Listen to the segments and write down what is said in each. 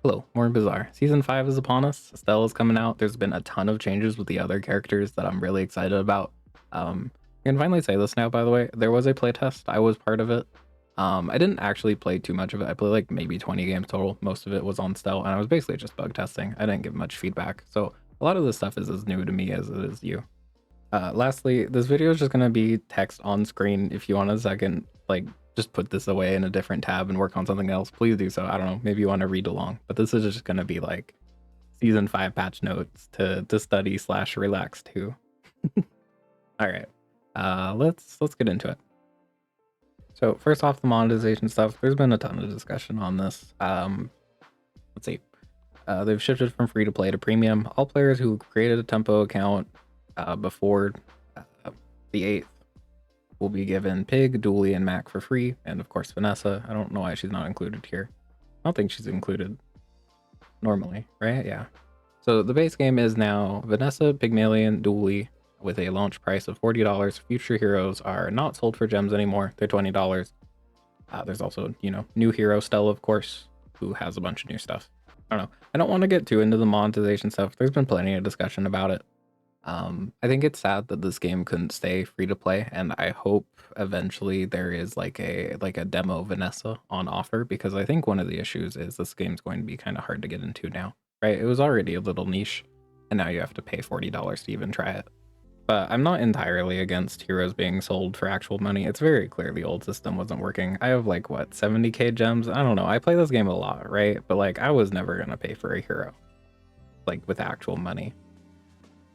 Hello, more Bazaar. Season 5 is upon us. Stella's coming out. There's been a ton of changes with the other characters that I'm really excited about. I can finally say this now, by the way. There was a playtest. I was part of it. I didn't actually play too much of it. I played like maybe 20 games total. Most of it was on Stell, and I was basically just bug testing. I didn't give much feedback. So a lot of this stuff is as new to me as it is you. Lastly, this video is just going to be text on screen. If you want a second, like, just put this away in a different tab and work on something else, please do so. I don't know, maybe you want to read along, but this is just going to be like season 5 patch notes to study slash relax to. All right, let's get into it. So first off, the monetization stuff. There's been a ton of discussion on this. Let's see. They've shifted from free to play to premium. All players who created a tempo account before the 8th will be given Pig, Dooley, and Mak for free, and of course Vanessa. I don't know why she's not included here. I don't think she's included normally, right? Yeah. So the base game is now Vanessa, Pygmalien, Dooley, with a launch price of $40. Future heroes are not sold for gems anymore. They're $20. There's also, new hero Stella, of course, who has a bunch of new stuff. I don't know. I don't want to get too into the monetization stuff. There's been plenty of discussion about it. I think it's sad that this game couldn't stay free to play, and I hope eventually there is like a demo Vanessa on offer, because I think one of the issues is this game's going to be kind of hard to get into now, right? It was already a little niche, and now you have to pay $40 to even try it. But I'm not entirely against heroes being sold for actual money. It's very clear the old system wasn't working. I have like, what, 70k gems? I don't know. I play this game a lot, right? But like, I was never gonna pay for a hero, like with actual money.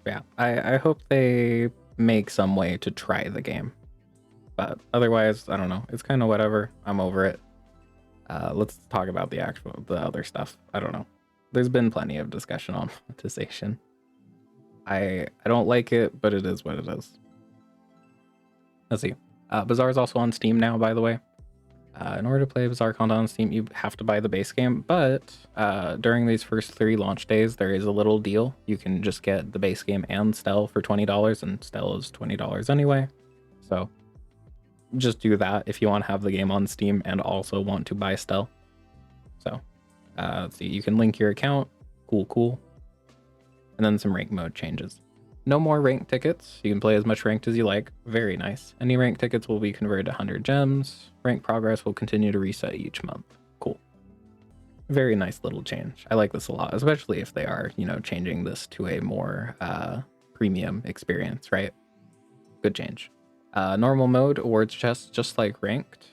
Yeah, I hope they make some way to try the game. But otherwise, I don't know. It's kind of whatever. I'm over it. Let's talk about the other stuff. I don't know. There's been plenty of discussion on monetization. I don't like it, but it is what it is. Let's see. Bazaar is also on Steam now, by the way. In order to play Bazaar content on Steam, you have to buy the base game, but during these first 3 launch days, there is a little deal. You can just get the base game and Stell for $20, and Stell is $20 anyway. So just do that if you want to have the game on Steam and also want to buy Stell. So let's see, you can link your account. Cool. And then some rank mode changes. No more ranked tickets. You can play as much ranked as you like. Very nice. Any ranked tickets will be converted to 100 gems. Rank progress will continue to reset each month. Cool. Very nice little change. I like this a lot, especially if they are, changing this to a more premium experience, right? Good change. Normal mode awards chests just like ranked.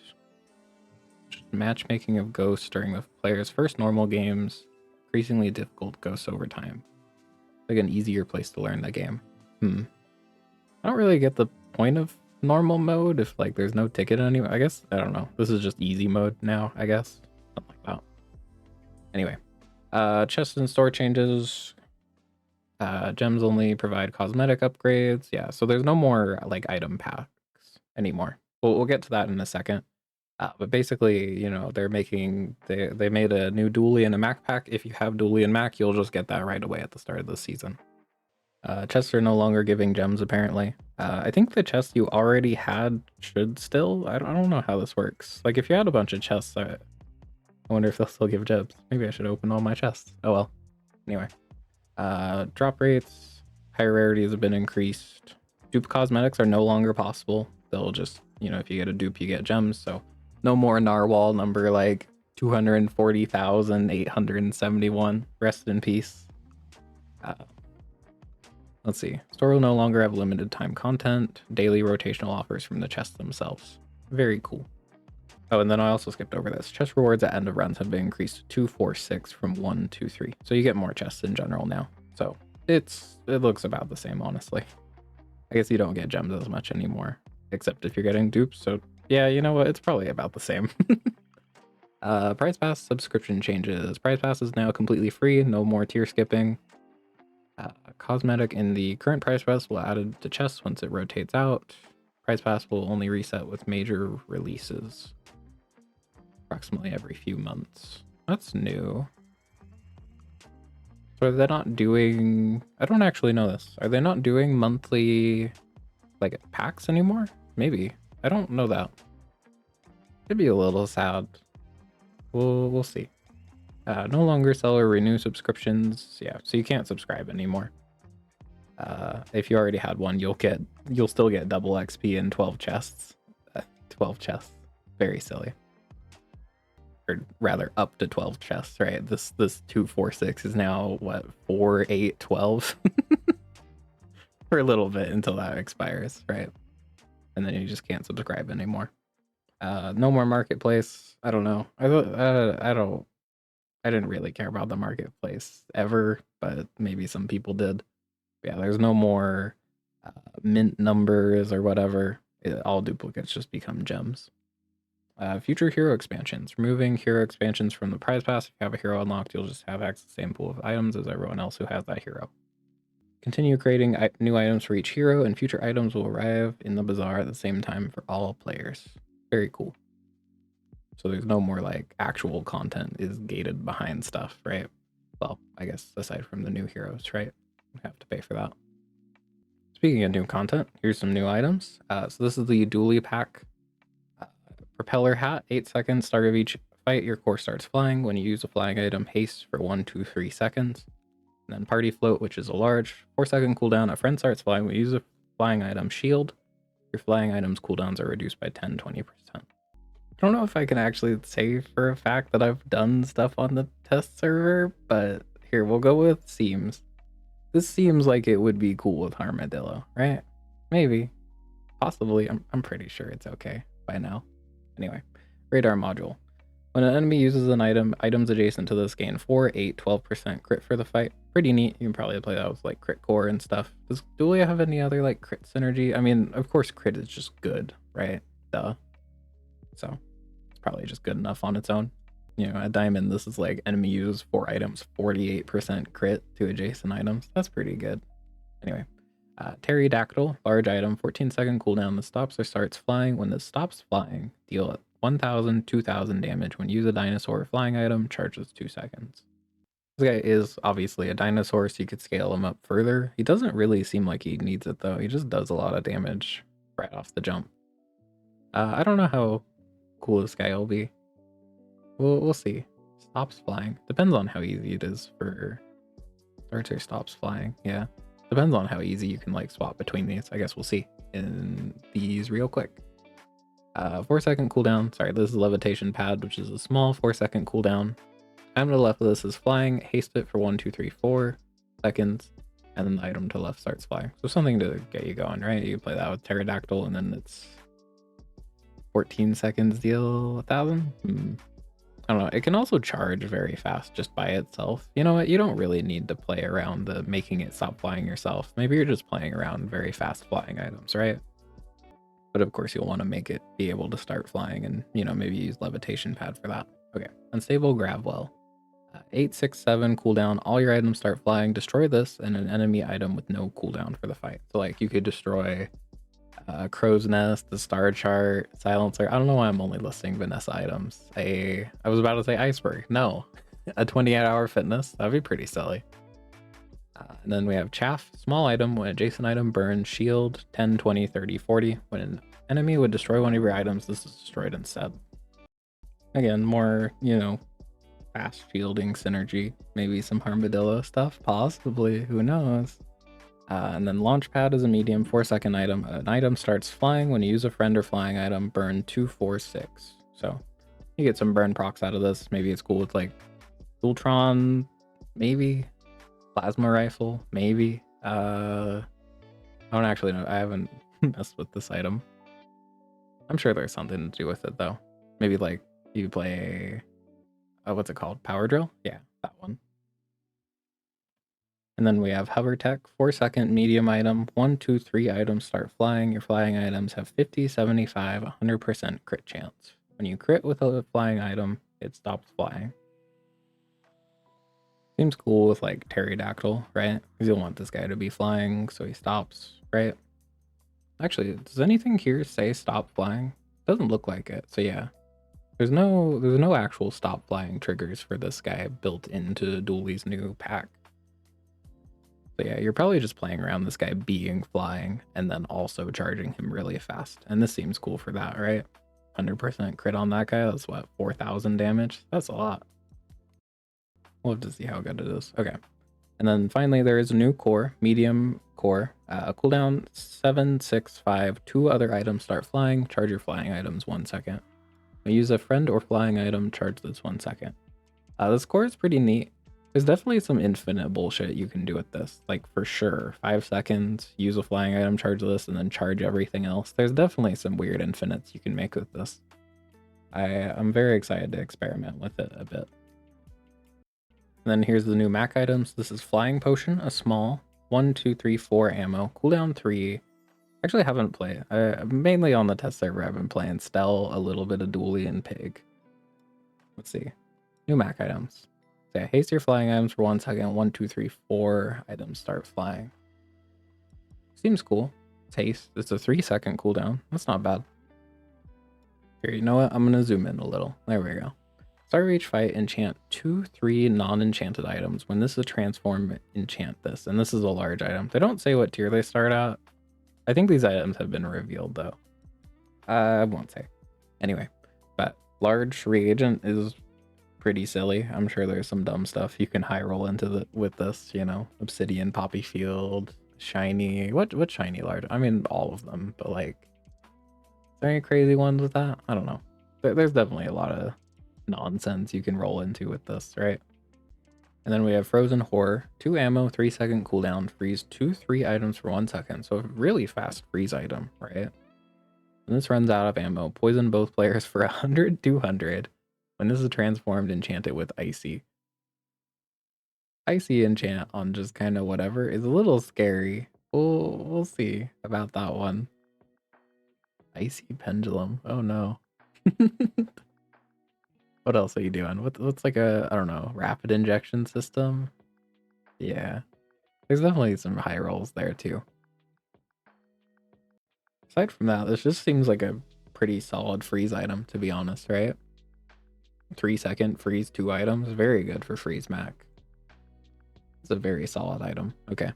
Matchmaking of ghosts during the player's first normal games. Increasingly difficult ghosts over time. Like an easier place to learn the game. I don't really get the point of normal mode if like there's no ticket anyway. I guess I don't know. This is just easy mode now, I guess. Something like that. Anyway, chest and store changes. Gems only provide cosmetic upgrades. Yeah, so there's no more like item packs anymore. We'll get to that in a second. But basically, they're making they made a new Dooley and a Mak pack. If you have Dooley and Mak, you'll just get that right away at the start of the season. Chests are no longer giving gems, apparently. I think the chests you already had should still. I don't know how this works. Like, if you had a bunch of chests, I wonder if they'll still give gems. Maybe I should open all my chests. Oh well. Anyway, drop rates, higher rarities have been increased. Dupe cosmetics are no longer possible. They'll just, if you get a dupe, you get gems. So no more narwhal number like 240,871. Rest in peace. Let's see. Store will no longer have limited time content. Daily rotational offers from the chests themselves. Very cool. Oh, and then I also skipped over this. Chest rewards at end of runs have been increased to 246 from 123. So you get more chests in general now. So it looks about the same, honestly. I guess you don't get gems as much anymore, except if you're getting dupes. So yeah, you know what? It's probably about the same. Price Pass subscription changes. Price Pass is now completely free. No more tier skipping. Cosmetic in the current Price Pass will add to chests once it rotates out. Price Pass will only reset with major releases approximately every few months. That's new. So are they not doing... I don't actually know this. Are they not doing monthly like packs anymore? Maybe. I don't know that. It'd be a little sad. We'll see. No longer sell or renew subscriptions. Yeah, so you can't subscribe anymore. If you already had one, you'll still get double XP and 12 chests. 12 chests. Very silly. Or rather, up to 12 chests, right? This 246 is now what, 4, 8, 12 for a little bit until that expires, right? And then you just can't subscribe anymore. No more marketplace. I don't know. I didn't really care about the marketplace ever, but maybe some people did. Yeah, there's no more mint numbers or whatever. All duplicates just become gems. Future hero expansions. Removing hero expansions from the prize pass. If you have a hero unlocked, you'll just have access to the same pool of items as everyone else who has that hero. Continue creating new items for each hero, and future items will arrive in the bazaar at the same time for all players. Very cool. So there's no more like actual content is gated behind stuff, right? Well, I guess aside from the new heroes, right? You have to pay for that. Speaking of new content, here's some new items. So this is the Dooley pack. Propeller hat, 8 seconds, start of each fight, your core starts flying. When you use a flying item, haste for 1, 2, 3 seconds. And then party float, which is a large 4-second cooldown. A friend starts flying. When you use a flying item shield, your flying items cooldowns are reduced by 10-20%. I don't know if I can actually say for a fact that I've done stuff on the test server, but here, we'll go with seems. This seems like it would be cool with Armadillo, right? Maybe. Possibly. I'm pretty sure it's okay by now. Anyway, radar module. When an enemy uses an item, items adjacent to this gain 4, 8, 12% crit for the fight. Pretty neat. You can probably play that with like crit core and stuff. Does Dooley have any other like crit synergy? I mean, of course crit is just good, right? Duh. So it's probably just good enough on its own. You know, at Diamond, this is like enemy uses 4 items, 48% crit to adjacent items. That's pretty good. Anyway, Pterodactyl, large item, 14-second cooldown. This stops or starts flying. When this stops flying, deal 1,000, 2,000 damage. When you use a dinosaur or flying item, charges 2 seconds. This guy is obviously a dinosaur, so you could scale him up further. He doesn't really seem like he needs it, though. He just does a lot of damage right off the jump. I don't know how cool this guy will be. We'll see. Stops flying. Depends on how easy it is for... Starts or stops flying, yeah. Depends on how easy you can like swap between these. I guess we'll see in these real quick. 4-second cooldown. Sorry, this is levitation pad, which is a small 4-second cooldown. Item to the left of this is flying. Haste it for 1, 2, 3, 4 seconds, and then the item to the left starts flying. So something to get you going, right? You play that with Pterodactyl, and then it's 14 seconds deal 1,000. I don't know. It can also charge very fast just by itself. You know what? You don't really need to play around the making it stop flying yourself. Maybe you're just playing around very fast flying items, right? But of course, you'll want to make it be able to start flying and, you know, maybe use levitation pad for that. Okay. Unstable Gravwell. 8, 6, 7 cooldown. All your items start flying. Destroy this and an enemy item with no cooldown for the fight. So, like, you could destroy Crow's Nest, the Star Chart, Silencer. I don't know why I'm only listing Vanessa items. I was about to say Iceberg. No. A 28-hour fitness. That'd be pretty silly. And then we have Chaff, small item. When adjacent item burns, shield 10, 20, 30, 40. When an enemy would destroy one of your items, this is destroyed instead. Again, more, you know, fast shielding synergy. Maybe some Armadillo stuff, possibly. Who knows? And then Launchpad is a medium 4-second item. An item starts flying. When you use a friend or flying item, burn 2, 4, 6. So you get some burn procs out of this. Maybe it's cool with like Ultron, maybe plasma rifle, maybe. I don't actually know. I haven't messed with this item. I'm sure there's something to do with it though. Maybe like you play what's it called? Power drill? Yeah, that one. And then we have hover tech, 4-second medium item, 1, 2, 3 items start flying. Your flying items have 50, 75, 100% crit chance. When you crit with a flying item, it stops flying. Seems cool with like Pterodactyl, right? Because you'll want this guy to be flying, so he stops, right? Actually, does anything here say stop flying? Doesn't look like it, so yeah. There's no actual stop flying triggers for this guy built into Dooley's new pack. So yeah, you're probably just playing around this guy being flying and then also charging him really fast. And this seems cool for that, right? 100% crit on that guy. That's what, 4,000 damage? That's a lot. We'll have to see how good it is. Okay. And then finally, there is a new core, medium core. Cooldown 7, 6, 5. 2 other items start flying. Charge your flying items 1 second. When you use a friend or flying item, charge this 1 second. This core is pretty neat. There's definitely some infinite bullshit you can do with this. Like, for sure. 5 seconds, use a flying item, charge this, and then charge everything else. There's definitely some weird infinites you can make with this. I'm very excited to experiment with it a bit. And then here's the new Mak items. This is Flying Potion, a small 1, 2, 3, 4 ammo, cooldown 3. Actually, I haven't played. Mainly on the test server, I've been playing Stell, a little bit of Dooley, and Pig. Let's see. New Mak items. So yeah, haste your flying items for 1 second. 1, 2, 3, 4 items start flying. Seems cool. It's haste. It's a 3-second cooldown. That's not bad. Here, you know what? I'm gonna zoom in a little. There we go. Start of each fight, enchant 2, 3 non-enchanted items. When this is transformed, enchant this. And this is a large item. They don't say what tier they start at. I think these items have been revealed though. I won't say. Anyway, but large reagent is pretty silly. I'm sure there's some dumb stuff you can high roll into with this, you know, obsidian, poppy field, shiny. What shiny large? I mean, all of them, but like, is there any crazy ones with that? I don't know. There's definitely a lot of nonsense you can roll into with this, right? And then we have Frozen Horror, 2 ammo, 3-second cooldown, freeze 2, 3 items for 1 second. So a really fast freeze item, right? When this runs out of ammo, poison both players for 100, 200. When this is transformed, enchant it with Icy. Icy enchant on just kind of whatever is a little scary. We'll see about that one. Icy Pendulum. Oh no. What else are you doing? What's like a, I don't know, rapid injection system? Yeah. There's definitely some high rolls there too. Aside from that, this just seems like a pretty solid freeze item, to be honest, right? 3-second freeze 2 items. Very good for freeze Mak. It's a very solid item. Okay.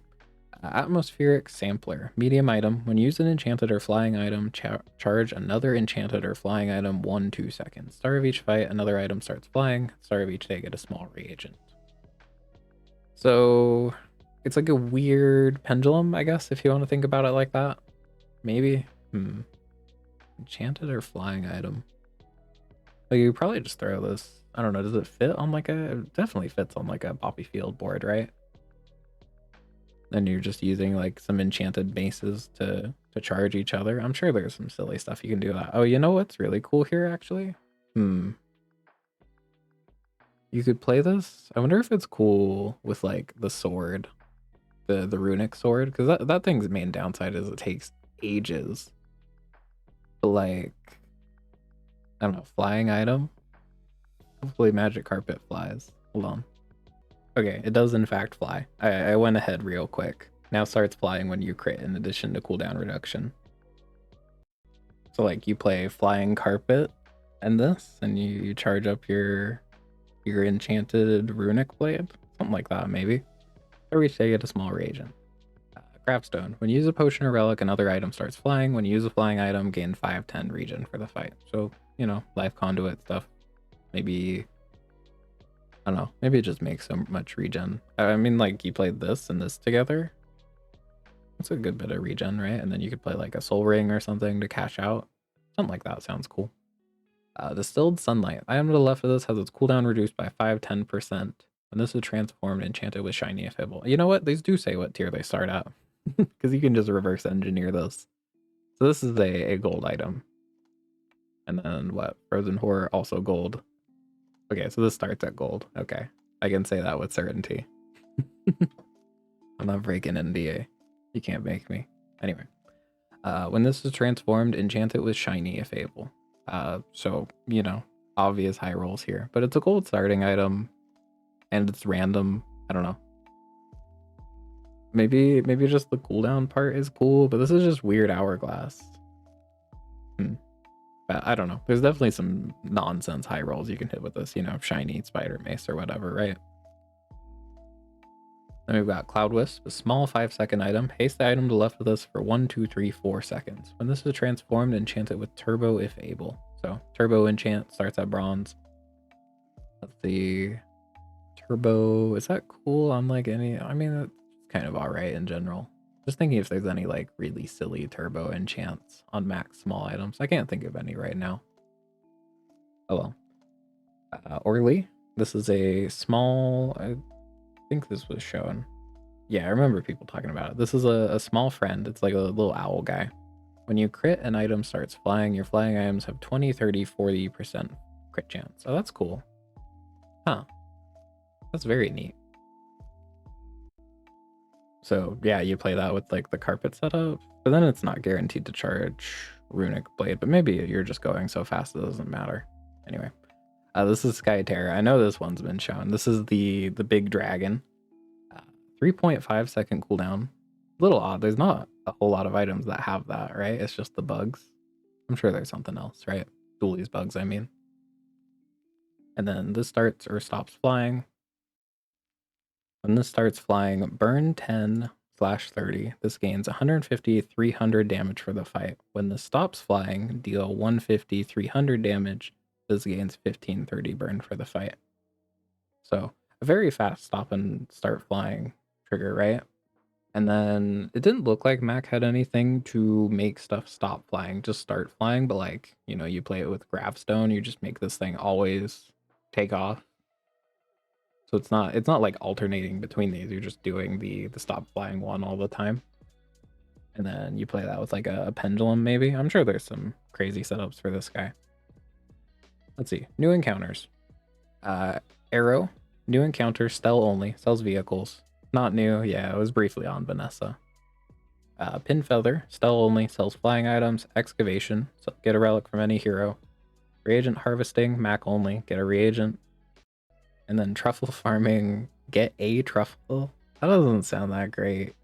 Atmospheric Sampler. Medium item. When used an enchanted or flying item, charge another enchanted or flying item 1, 2 seconds. Start of each fight, another item starts flying. Start of each day, get a small reagent. So it's like a weird pendulum, I guess, if you want to think about it like that. Maybe. Enchanted or flying item. Like, you probably just throw this. I don't know. Does it fit on like a? It definitely fits on like a poppy field board, right? Then you're just using like some enchanted bases to charge each other. I'm sure there's some silly stuff you can do that. Oh, you know what's really cool here actually? You could play this. I wonder if it's cool with like the sword, the runic sword, because that thing's main downside is it takes ages. But like, I don't know, flying item. Hopefully magic carpet flies. Hold on. Okay, it does in fact fly. I went ahead real quick. Now starts flying when you crit in addition to cooldown reduction. So like you play flying carpet and this, and you charge up your enchanted runic blade, something like that maybe. Every day get a small reagent. Craftstone. When you use a potion or relic, another item starts flying. When you use a flying item, gain 5/10 regen for the fight. So, you know, life conduit stuff. Maybe, I don't know, maybe it just makes so much regen. I mean, like, you played this and this together. That's a good bit of regen, right? And then you could play like a soul ring or something to cash out. Something like that sounds cool. Distilled Sunlight. Item to the left of this has its cooldown reduced by 5-10%. When this is transformed, enchanted with shiny if able. You know what? These do say what tier they start at. Because you can just reverse engineer this. So this is a gold item. And then what? Frozen Horror, also gold. Okay, so this starts at gold. Okay. I can say that with certainty. I'm not breaking NDA. You can't make me. Anyway. When this is transformed, enchant it with shiny if able. So, you know, obvious high rolls here. But it's a gold starting item. And it's random. I don't know. Maybe just the cooldown part is cool, but this is just weird hourglass. But I don't know. There's definitely some nonsense high rolls you can hit with this, you know, shiny spider mace or whatever, right? Then we've got Cloud Wisp, a small 5-second item. Haste the item to the left of this for 1, 2, 3, 4 seconds. When this is transformed, enchant it with turbo if able. So turbo enchant starts at bronze. Let's see. Turbo, is that cool on like any? I mean, it's kind of alright in general. Just thinking if there's any like really silly turbo enchants on max small items. I can't think of any right now. Oh well. Orly, this is a small, I think this was shown. Yeah, I remember people talking about it. This is a small friend. It's like a little owl guy. When you crit, an item starts flying. Your flying items have 20, 30, 40% crit chance. Oh, that's cool. Huh. That's very neat. So yeah, you play that with like the carpet setup, but then it's not guaranteed to charge Runic Blade, but maybe you're just going so fast it doesn't matter. Anyway, this is Sky Terror. I know this one's been shown. This is the big dragon. 3.5-second cooldown. A little odd. There's not a whole lot of items that have that, right? It's just the bugs. I'm sure there's something else, right? Dooley's bugs, I mean. And then this starts or stops flying. When this starts flying, burn 10/30. This gains 150, 300 damage for the fight. When this stops flying, deal 150, 300 damage. This gains 15/30 burn for the fight. So a very fast stop and start flying trigger, right? And then it didn't look like Mak had anything to make stuff stop flying, just start flying. But like, you know, you play it with Gravstone, you just make this thing always take off. So it's not like alternating between these. You're just doing the stop flying one all the time. And then you play that with like a pendulum, maybe. I'm sure there's some crazy setups for this guy. Let's see. New encounters. Arrow. New encounter, Stell only. Sells vehicles. Not new. Yeah, it was briefly on Vanessa. Pin Feather. Stell only. Sells flying items. Excavation. So get a relic from any hero. Reagent harvesting. Mak only. Get a reagent. And then truffle farming. Get a truffle. That doesn't sound that great.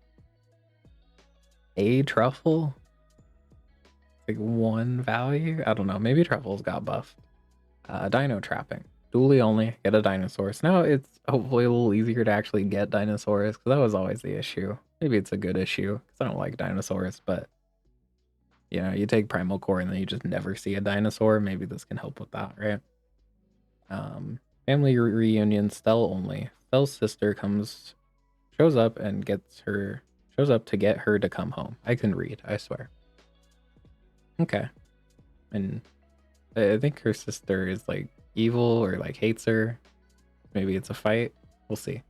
A truffle? Like one value? I don't know. Maybe truffles got buffed. Dino trapping. Dooley only. Get a dinosaur. So now it's hopefully a little easier to actually get dinosaurs, because that was always the issue. Maybe it's a good issue, because I don't like dinosaurs, but you know, you take Primal Core and then you just never see a dinosaur. Maybe this can help with that, right? Family reunion, Stell only. Stell's sister shows up to get her to come home. I can read, I swear. Okay. And I think her sister is like evil or like hates her. Maybe it's a fight. We'll see.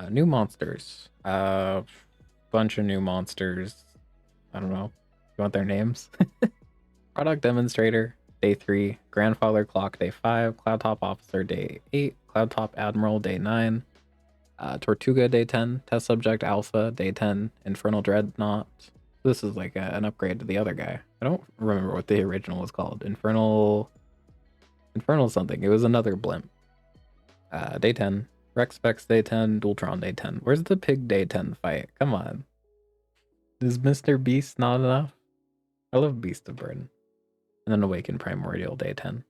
New monsters. Bunch of new monsters. I don't know. You want their names? Product demonstrator, day 3. Grandfather clock, day 5. Cloud top officer, day 8. Cloud top admiral, day 9. Tortuga, day 10. Test subject alpha, day 10. Infernal dreadnought. This is like an upgrade to the other guy. I don't remember what the original was called. Infernal something. It was another blimp. Day 10. Rex Specs, day 10. Dualtron, day 10. Where's the pig day 10 fight? Come on. Is Mr. Beast not enough? I love Beast of Burden. And then Awaken Primordial, day 10.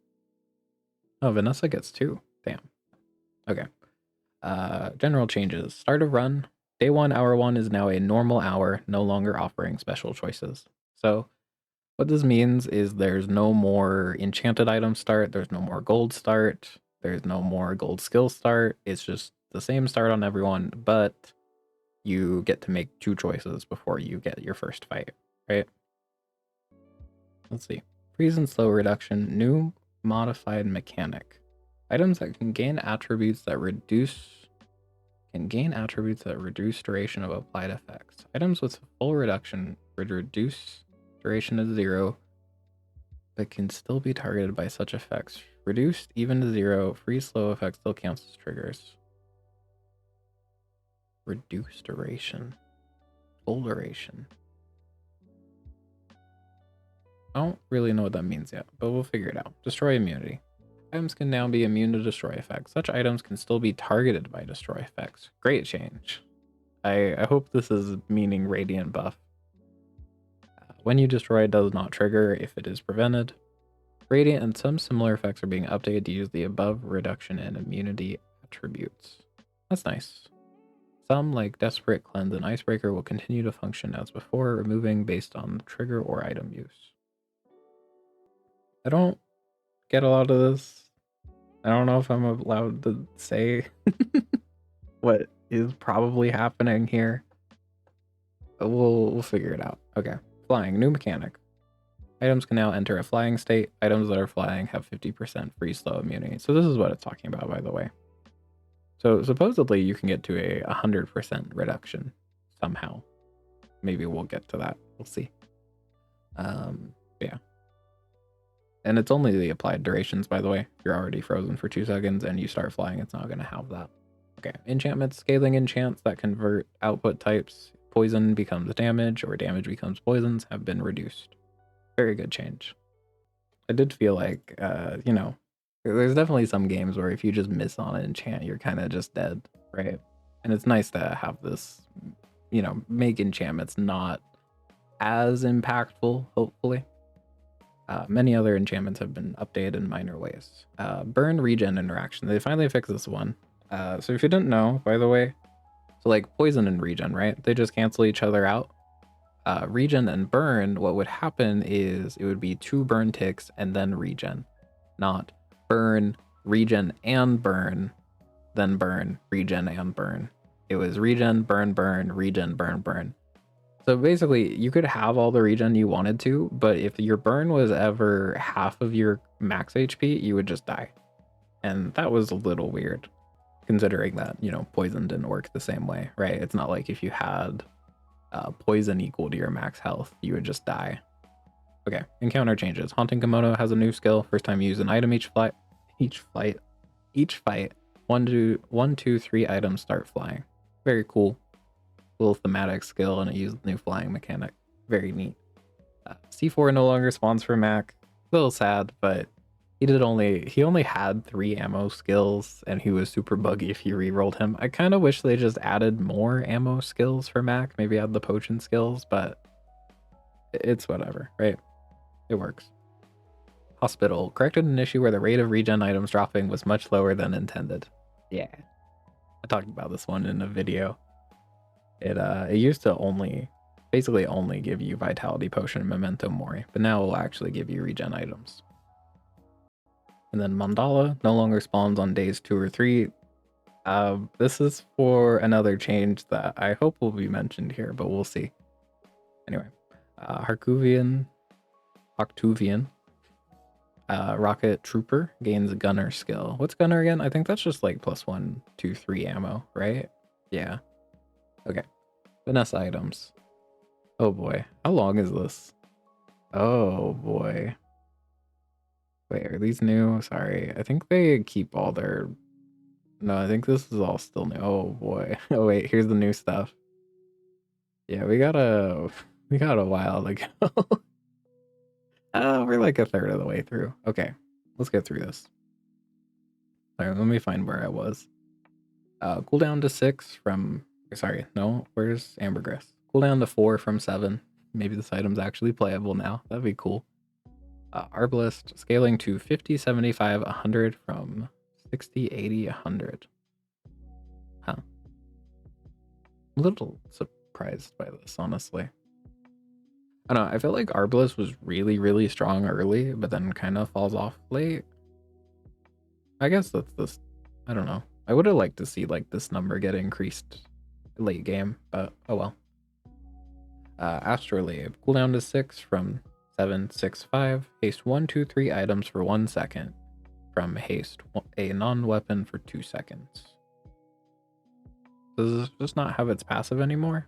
Oh, Vanessa gets 2. Damn. Okay. General changes. Start of run. Day 1, hour 1 is now a normal hour, no longer offering special choices. So what this means is there's no more enchanted item start, there's no more gold start, there's no more gold skill start. It's just the same start on everyone, but you get to make 2 choices before you get your first fight, right? Let's see. Freeze and slow reduction, new modified mechanic. Items that can gain attributes that reduce duration of applied effects. Items with full reduction would reduce duration to 0, but can still be targeted by such effects. Reduced even to 0, freeze slow effect still counts as triggers. Reduced duration. Full duration. I don't really know what that means yet, but we'll figure it out. Destroy immunity. Items can now be immune to destroy effects. Such items can still be targeted by destroy effects. Great change. I hope this is meaning radiant buff. When you destroy, it does not trigger if it is prevented. Radiant and some similar effects are being updated to use the above reduction in immunity attributes. That's nice. Some, like Desperate, Cleanse, and Icebreaker, will continue to function as before, removing based on trigger or item use. I don't get a lot of this. I don't know if I'm allowed to say what is probably happening here. But we'll figure it out. Okay. Flying, new mechanic. Items can now enter a flying state. Items that are flying have 50% free slow immunity. So this is what it's talking about, by the way. So supposedly you can get to a 100% reduction somehow. Maybe we'll get to that. We'll see. Yeah. And it's only the applied durations, by the way. If you're already frozen for 2 seconds and you start flying, it's not going to have that. Okay. Enchantments, scaling enchants that convert output types. Poison becomes damage or damage becomes poisons have been reduced. Very good change. I did feel like, you know, there's definitely some games where if you just miss on an enchant, you're kind of just dead, right? And it's nice to have this, you know, make enchantments not as impactful, hopefully. Many other enchantments have been updated in minor ways. Burn regen interaction. They finally fixed this one. So if you didn't know, by the way, so like poison and regen, right? They just cancel each other out. Regen and burn, what would happen is it would be 2 burn ticks and then regen, not burn, regen, and burn, then burn, regen, and burn. It was regen, burn, burn, regen, burn, burn. So basically, you could have all the regen you wanted to, but if your burn was ever half of your max HP, you would just die. And that was a little weird, considering that, you know, poison didn't work the same way, right? It's not like if you had poison equal to your max health, you would just die. Okay, encounter changes. Haunting Kimono has a new skill. First time you use an item each fight. 1, 2, 3 items start flying. Very cool. Little thematic skill, and it used the new flying mechanic. Very neat. C4 no longer spawns for Mak. A little sad, but he only had 3 ammo skills, and he was super buggy if you rerolled him. I kind of wish they just added more ammo skills for Mak, maybe add the potion skills, but it's whatever, right? It works. Hospital corrected an issue where the rate of regen items dropping was much lower than intended. Yeah, I talked about this one in a video. It used to basically only give you vitality potion and memento mori, but now it will actually give you regen items. And then mandala no longer spawns on days 2 or 3. This is for another change that I hope will be mentioned here, but we'll see. Anyway, Octuvian, Rocket Trooper gains Gunner skill. What's Gunner again? I think that's just like +1, 2, 3 ammo, right? Yeah. Okay. Vanessa items. Oh boy. How long is this? Oh boy. Wait, are these new? Sorry. I think they keep all their... No, I think this is all still new. Oh boy. Oh wait, here's the new stuff. Yeah, we got a while to go. We're like a third of the way through. Okay, let's get through this. Sorry, let me find where I was. Cooldown to 6 from... Sorry, no, where's Ambergris? Cooldown to 4 from 7. Maybe this item's actually playable now. That'd be cool. Arbalist scaling to 50, 75, 100 from 60, 80, 100. Huh. I'm a little surprised by this, honestly. I don't know, I feel like Arbalist was really, really strong early, but then kind of falls off late. I guess that's this... I don't know. I would have liked to see like this number get increased late game, but oh well. Astrolabe, cooldown to 6 from 7, 6, 5. Haste 1, 2, 3 items for 1 second. From haste a non-weapon for 2 seconds. Does this just not have its passive anymore?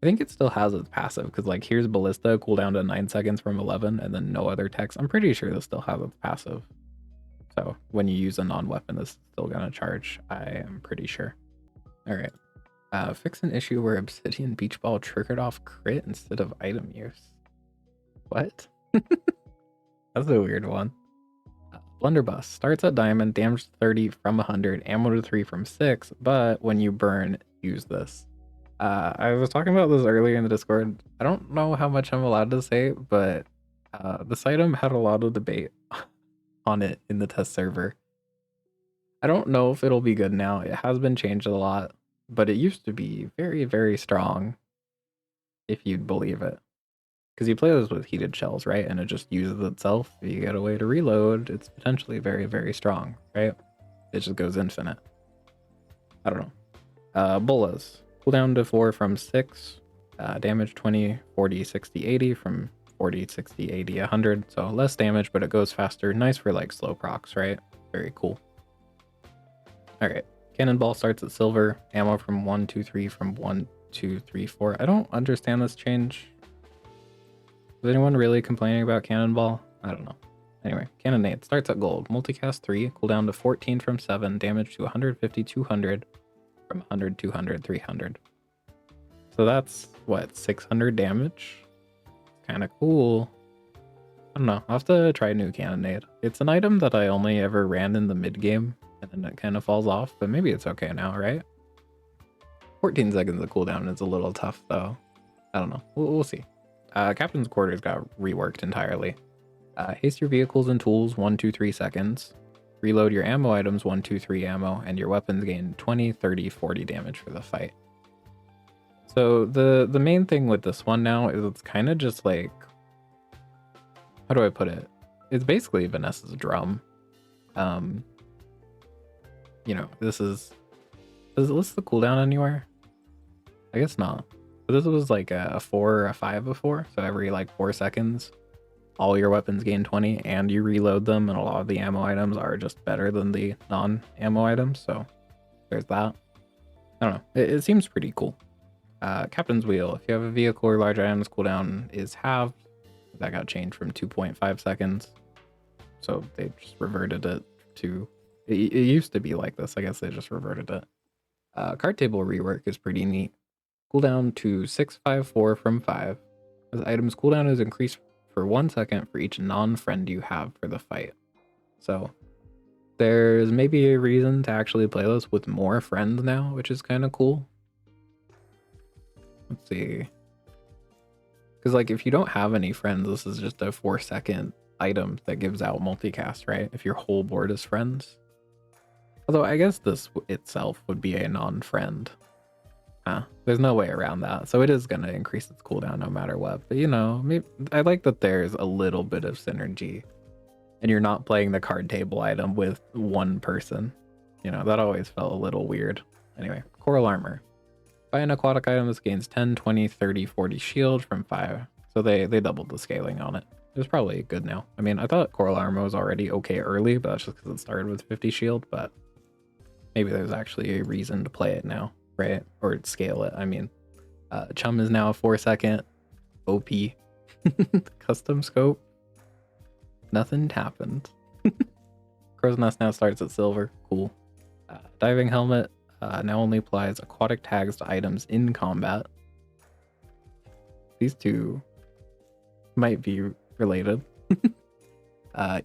I think it still has its passive, because like here's Ballista, cooldown to 9 seconds from 11, and then no other text. I'm pretty sure this still has its passive. So when you use a non-weapon, this is still gonna charge. I am pretty sure. All right. Fix an issue where Obsidian Beach Ball triggered off crit instead of item use. What? That's a weird one. Blunderbuss starts at diamond, damage 30 from 100, ammo to 3 from 6, but when you burn, use this. I was talking about this earlier in the Discord. I don't know how much I'm allowed to say, but this item had a lot of debate on it in the test server. I don't know if it'll be good now. It has been changed a lot, but it used to be very, very strong, if you'd believe it. because you play this with heated shells, right? And it just uses itself. If you get a way to reload, it's potentially very, very strong, right? It just goes infinite. I don't know. Bolas. Cooldown to 4 from 6. Damage 20, 40, 60, 80 from 40, 60, 80, 100. So less damage, but it goes faster. Nice for like slow procs, right? Very cool. Alright. Cannonball starts at silver. Ammo from 1, 2, 3 from 1, 2, 3, 4. I don't understand this change. Is anyone really complaining about Cannonball? I don't know. Anyway, Cannonade starts at gold. Multicast 3, cooldown to 14 from 7, damage to 150, 200 from 100, 200, 300. So that's, what, 600 damage? Kind of cool. I don't know. I'll have to try new Cannonade. It's an item that I only ever ran in the mid-game, and then it kind of falls off, but maybe it's okay now, right? 14 seconds of cooldown is a little tough, though. I don't know. We'll see. Captain's Quarters got reworked entirely. Haste your vehicles and tools 1, 2, 3 seconds. Reload your ammo items 1, 2, 3 ammo, and your weapons gain 20, 30, 40 damage for the fight. So the main thing with this one now is it's kind of just like, how do I put it? It's basically Vanessa's drum. You know, does it list the cooldown anywhere? I guess not. But this was like a 4 or a 5 before, so every like 4 seconds, all your weapons gain 20 and you reload them, and a lot of the ammo items are just better than the non-ammo items, so there's that. I don't know. It seems pretty cool. Captain's Wheel. If you have a vehicle or large items, cooldown is halved. That got changed from 2.5 seconds. So they just reverted it to... It used to be like this. I guess they just reverted it. Card table rework is pretty neat. Cooldown to 654 from 5. As items cooldown is increased for 1 second for each non-friend you have for the fight. So there's maybe a reason to actually play this with more friends now, which is kind of cool. Let's see. Because like if you don't have any friends, this is just a 4-second item that gives out multicast, right? If your whole board is friends. Although I guess this itself would be a non-friend. There's no way around that. So it is going to increase its cooldown no matter what. But you know, maybe, I like that there's a little bit of synergy. And you're not playing the card table item with one person. You know, that always felt a little weird. Anyway, Coral Armor. Buy an aquatic item, this gains 10, 20, 30, 40 shield from 5. So they doubled the scaling on it. It's probably good now. I mean, I thought Coral Armor was already okay early, but that's just because it started with 50 shield. But maybe there's actually a reason to play it now, right? Or scale it. I mean, Chum is now a 4-second OP. Custom scope. Nothing happened. Crow's Nest now starts at silver. Cool. Diving Helmet now only applies aquatic tags to items in combat. These two might be related.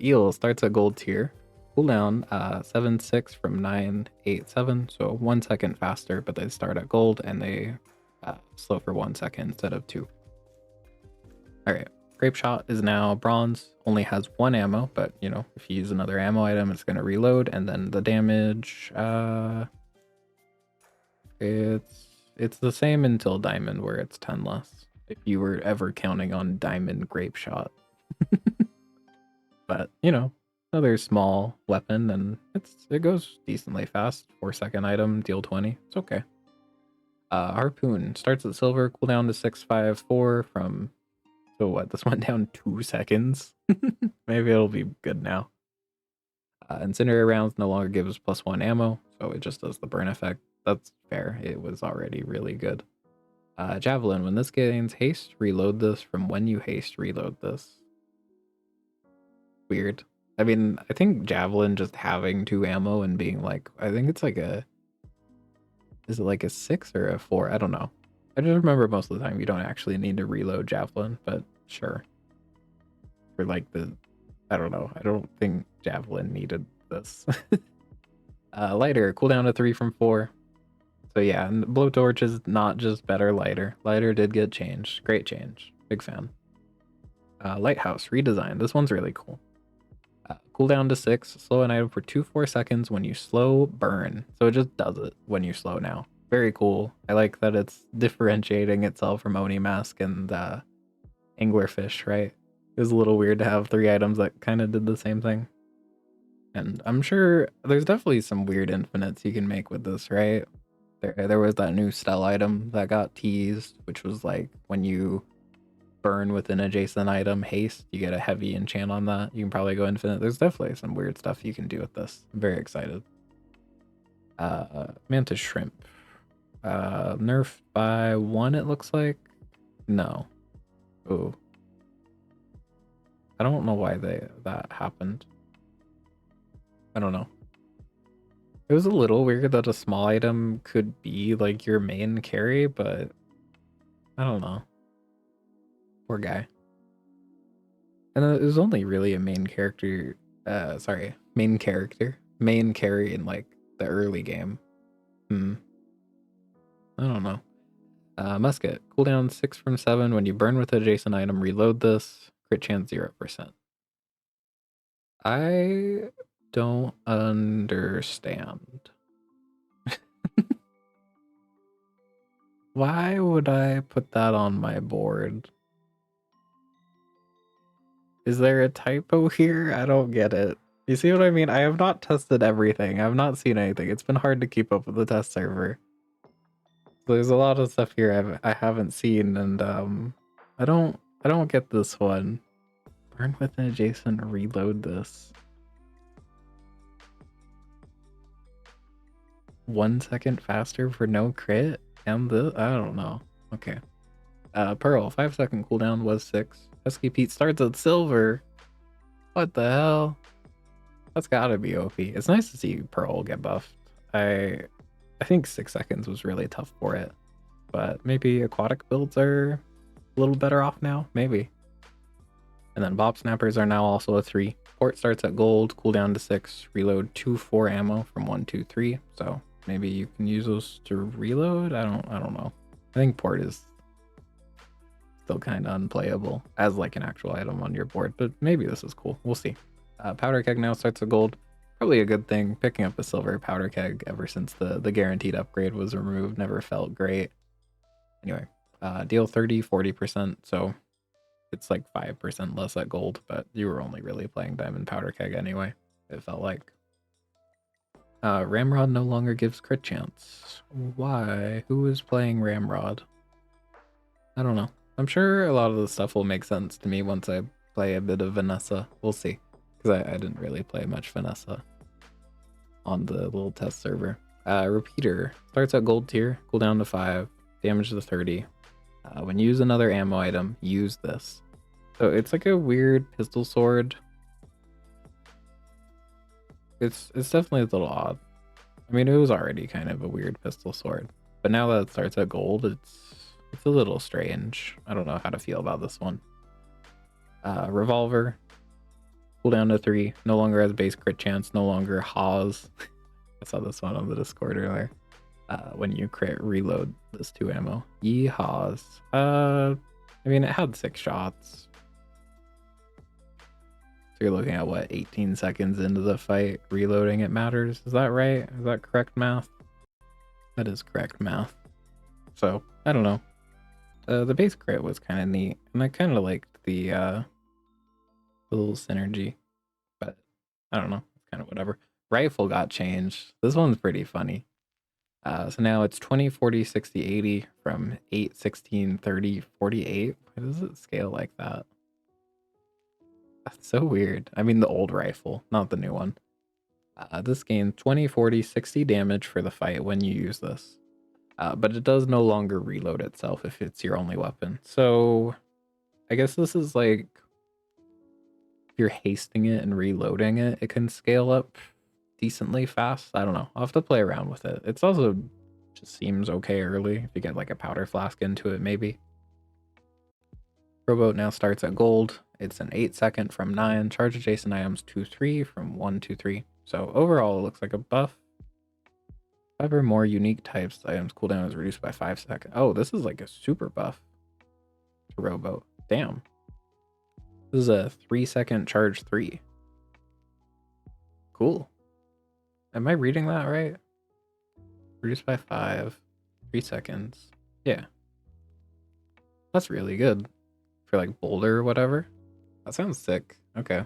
Eel starts at gold tier. Cooldown 7.6 from 9.8.7, so 1 second faster, but they start at gold and they slow for 1 second instead of 2. Alright, Grape Shot is now bronze, only has 1 ammo, but you know, if you use another ammo item, it's going to reload, and then the damage, it's the same until Diamond, where it's 10 less, if you were ever counting on Diamond Grape Shot. But, you know, another small weapon, and it goes decently fast. 4-second item, deal 20. It's okay. Harpoon starts at silver, cooldown to 654 from... So what, this went down 2 seconds? Maybe it'll be good now. Incendiary rounds no longer gives +1 ammo, so it just does the burn effect. That's fair. It was already really good. Javelin, when this gains haste, reload this from when you haste, reload this. Weird. I mean, I think Javelin just having 2 ammo and being like, I think it's like a... Is it like a 6 or a 4? I don't know. I just remember most of the time you don't actually need to reload Javelin, but sure. For like the... I don't know. I don't think Javelin needed this. Lighter, cooldown to 3 from 4. So yeah, and Blowtorch is not just better lighter. Lighter did get changed. Great change. Big fan. Lighthouse redesign. This one's really cool. Cooldown to 6. Slow an item for 2-4 seconds when you slow burn. So it just does it when you slow now. Very cool. I like that it's differentiating itself from Oni Mask and anglerfish, right? It was a little weird to have 3 items that kind of did the same thing. And I'm sure there's definitely some weird infinites you can make with this, right? There was that new stell item that got teased, which was like when you burn with an adjacent item haste, you get a heavy enchant on that. You can probably go infinite. There's definitely some weird stuff you can do with this. I'm very excited. Mantis shrimp. Nerfed by 1, it looks like. No. Ooh. I don't know why that happened. I don't know. It was a little weird that a small item could be like your main carry, but I don't know. Poor guy. And it was only really a main character, main carry in like the early game. I don't know. Musket, cooldown 6 from 7. When you burn with an adjacent item, reload this. Crit chance 0%. I don't understand. Why would I put that on my board? Is there a typo here? I don't get it. You see what I mean? I have not tested everything. I've not seen anything. It's been hard to keep up with the test server. There's a lot of stuff here I haven't seen, and I don't get this one. Burn with an adjacent, reload this. 1 second faster for no crit? And I don't know. Okay. Pearl, 5-second cooldown was 6. Husky Pete starts at silver. What the hell? That's gotta be OP. It's nice to see Pearl get buffed. I think 6 seconds was really tough for it. But maybe aquatic builds are a little better off now? Maybe. And then Bob Snappers are now also a 3. Port starts at gold, cooldown to 6, reload 2-4 ammo from 1, 2, 3. So maybe you can use those to reload? I don't know. I think Port is still kind of unplayable as like an actual item on your board, but maybe this is cool. We'll see. Powder Keg now starts at gold. Probably a good thing. Picking up a silver Powder Keg ever since the guaranteed upgrade was removed never felt great. Anyway, deal 30, 40%, so it's like 5% less at gold, but you were only really playing Diamond Powder Keg anyway, it felt like. Ramrod no longer gives crit chance. Why? Who is playing Ramrod? I don't know. I'm sure a lot of the stuff will make sense to me once I play a bit of Vanessa. We'll see. Because I didn't really play much Vanessa on the little test server. Repeater starts at gold tier, cooldown to 5, damage to 30. When you use another ammo item, use this. So it's like a weird pistol sword. It's definitely a little odd. I mean, it was already kind of a weird pistol sword, but now that it starts at gold, it's a little strange. I don't know how to feel about this one. Revolver, cooldown to 3, no longer has base crit chance, no longer Haws. I saw this one on the Discord earlier. When you crit, reload this 2 ammo. Yeehaws. I mean, it had 6 shots. So you're looking at what, 18 seconds into the fight, reloading it matters. Is that right? Is that correct math? That is correct math. So, I don't know. The base crit was kind of neat, and I kind of liked the little synergy, but I don't know. It's kind of whatever. Rifle got changed. This one's pretty funny. So now it's 20, 40, 60, 80 from 8, 16, 30, 48. Why does it scale like that? That's so weird. I mean, the old rifle, not the new one. This gains 20, 40, 60 damage for the fight when you use this. But it does no longer reload itself if it's your only weapon. So I guess this is like, if you're hasting it and reloading it, it can scale up decently fast. I don't know. I'll have to play around with it. It's also just seems okay early. If you get like a powder flask into it, maybe. Rowboat now starts at gold. It's an 8-second from 9. Charge adjacent items 2-3 from 1-2-3. So overall, it looks like a buff. 5 or more unique types, items cooldown is reduced by 5 seconds. Oh, this is like a super buff to Rowboat. Damn. This is a 3-second charge 3. Cool. Am I reading that right? Reduced by 5. 3 seconds. Yeah. That's really good. for like Boulder or whatever. That sounds sick. Okay.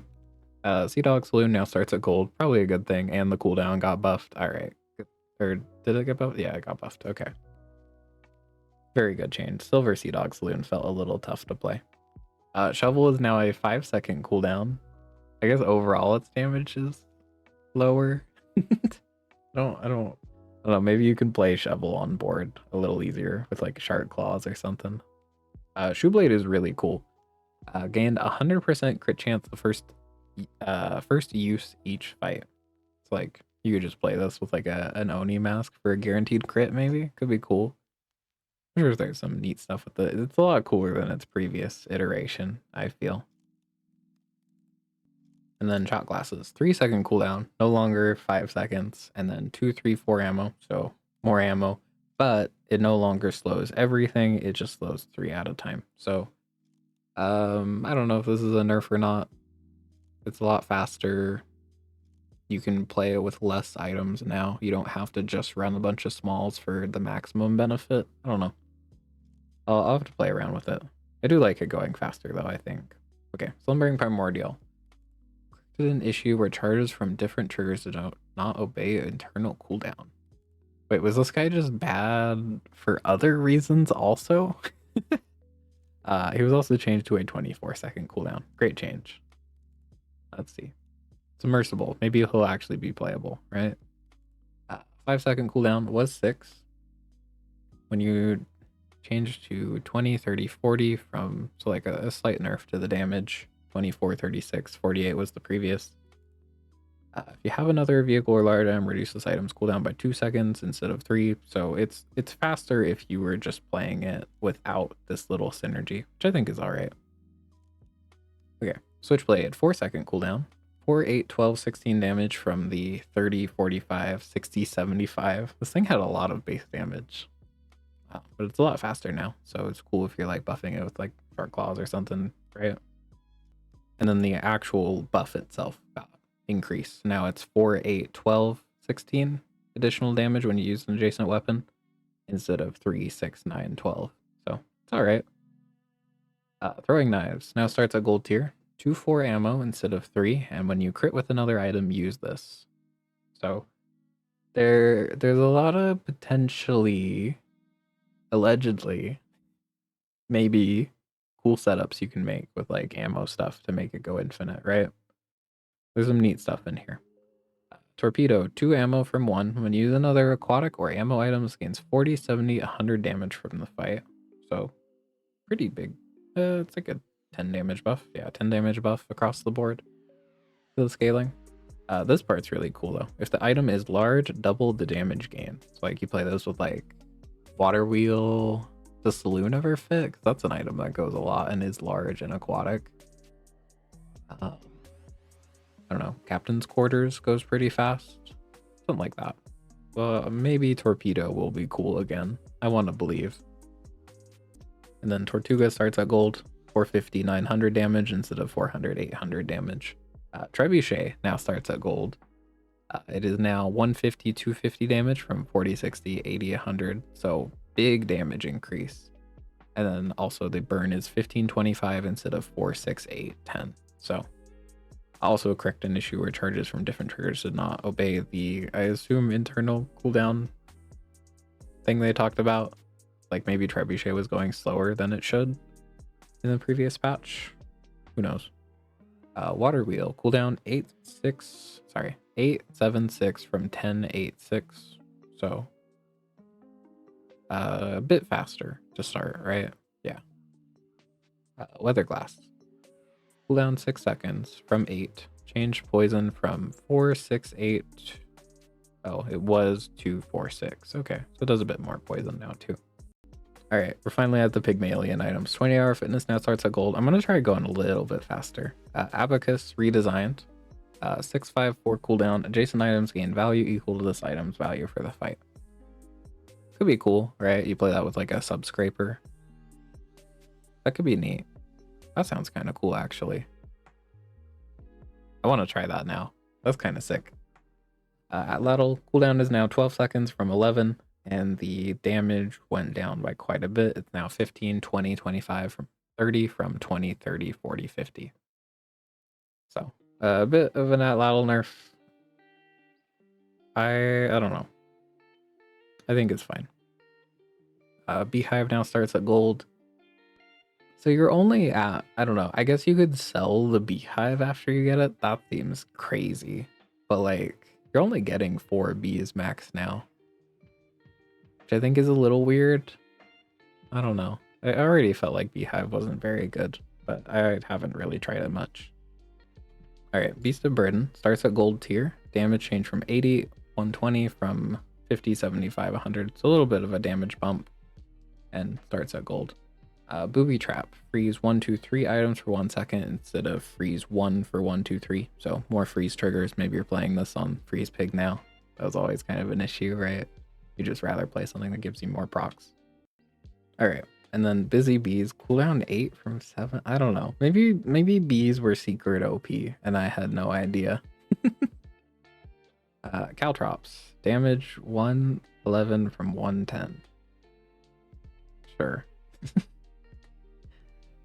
Sea Dog Saloon now starts at gold. Probably a good thing. And the cooldown got buffed. All right. Or did it get buffed? Yeah, it got buffed. Okay. Very good change. Silver Sea Dog Saloon felt a little tough to play. Shovel is now a 5-second cooldown. I guess overall its damage is lower. I don't know. Maybe you can play Shovel on board a little easier with like Shark Claws or something. Shoeblade is really cool. Gained 100% crit chance the first use each fight. It's like you could just play this with like an Oni mask for a guaranteed crit. Maybe could be cool. I'm sure there's some neat stuff with it. It's a lot cooler than its previous iteration, I feel. And then shot glasses, 3-second cooldown, no longer 5 seconds, and then 2, 3, 4 ammo, so more ammo, but it no longer slows everything, it just slows 3 at a time. So I don't know if this is a nerf or not. It's a lot faster. You can play it with less items now. You don't have to just run a bunch of smalls for the maximum benefit. I don't know. I'll have to play around with it. I do like it going faster though, I think. Okay, Slumbering Primordial. An issue where charges from different triggers do not obey internal cooldown. Wait, was this guy just bad for other reasons also? He was also changed to a 24-second cooldown. Great change. Let's see. Submersible. Maybe he'll actually be playable, right? 5-second cooldown was 6. When you change to 20, 30, 40 from, so like a slight nerf to the damage. 24, 36, 48 was the previous. If you have another vehicle or large item, reduce this item's cooldown by 2 seconds instead of 3. So it's faster if you were just playing it without this little synergy, which I think is all right. Okay, Switchblade, 4-second cooldown. 4, 8, 12, 16 damage from the 30, 45, 60, 75. This thing had a lot of base damage. But it's a lot faster now, so it's cool if you're like buffing it with like Shark Claws or something, right? And then the actual buff itself got increased. Now it's 4, 8, 12, 16 additional damage when you use an adjacent weapon instead of 3, 6, 9, 12. So it's all right. Throwing Knives now starts at gold tier. 2, 4 ammo instead of 3. And when you crit with another item, use this. So there's a lot of potentially, allegedly, maybe cool setups you can make with like ammo stuff to make it go infinite, right? There's some neat stuff in here. Torpedo, 2 ammo from 1. When you use another aquatic or ammo items, gains 40, 70, 100 damage from the fight. So pretty big. It's like a 10 damage buff. Yeah, 10 damage buff across the board for the scaling. This part's really cool though. If the item is large, double the damage gain. So like you play this with like water wheel. Does Saloon ever fit? 'Cause that's an item that goes a lot and is large and aquatic. I don't know. Captain's Quarters goes pretty fast. Something like that. Well, maybe Torpedo will be cool again. I want to believe. And then Tortuga starts at gold. 450, 900 damage instead of 400, 800 damage. Trebuchet now starts at gold. It is now 150, 250 damage from 40, 60, 80, 100. So big damage increase. And then also the burn is 15, 25 instead of 4, 6, 8, 10. So also correct an issue where charges from different triggers did not obey the, I assume, internal cooldown thing they talked about. Like maybe Trebuchet was going slower than it should in the previous patch. Who knows? Water Wheel, cooldown 876 from 1086. So a bit faster to start, right? Yeah. Weather Glass, cooldown 6 seconds from 8. Change poison from 4, 6, 8. Oh, it was 2, 4, 6. Okay, so it does a bit more poison now too. All right, we're finally at the Pygmalien items. 20-hour fitness now starts at gold. I'm gonna try going a little bit faster. Abacus redesigned. 654 cooldown. Adjacent items gain value equal to this item's value for the fight. Could be cool, right? You play that with like a sub scraper. That could be neat. That sounds kind of cool, actually. I want to try that now. That's kind of sick. Atlatl, cooldown is now 12 seconds from 11, and the damage went down by quite a bit. It's now 15, 20, 25 from 30 from 20, 30, 40, 50. So a bit of a little nerf. I don't know. I think it's fine. Beehive now starts at gold. So you're only at, I don't know, I guess you could sell the beehive after you get it. That seems crazy. But like, you're only getting 4 bees max now, which I think is a little weird. I don't know. I already felt like beehive wasn't very good, but I haven't really tried it much. Alright, Beast of Burden starts at gold tier. Damage change from 80, 120 from 50, 75, 100. It's a little bit of a damage bump and starts at gold. Booby Trap, freeze 1, 2, 3 items for 1 second instead of freeze 1 for 1, 2, 3. So more freeze triggers. Maybe you're playing this on Freeze Pig now. That was always kind of an issue, right? You just rather play something that gives you more procs. Alright, and then Busy Bees, cooldown 8 from 7. I don't know. Maybe bees were secret OP and I had no idea. Caltrops, damage 111 from 110. Sure.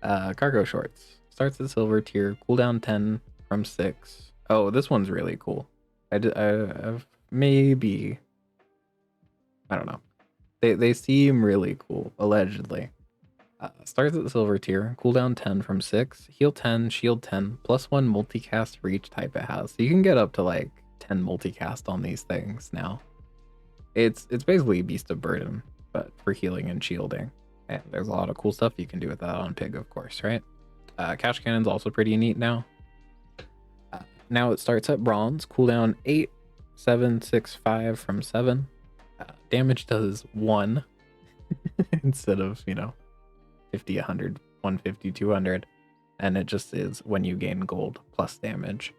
Cargo Shorts starts at silver tier, cooldown 10 from 6. Oh, this one's really cool. Maybe, I don't know. They seem really cool, allegedly. Starts at silver tier, cooldown 10 from 6, heal 10, shield 10, plus 1 multicast for each type it has. So you can get up to like 10 multicast on these things now. It's basically Beast of Burden, but for healing and shielding. And there's a lot of cool stuff you can do with that on Pig, of course, right? Cash Cannon's also pretty neat now. Now it starts at bronze, cooldown 8, 7, 6, 5 from 7. Damage does 1 instead of, 50, 100, 150, 200. And it just is when you gain gold plus damage.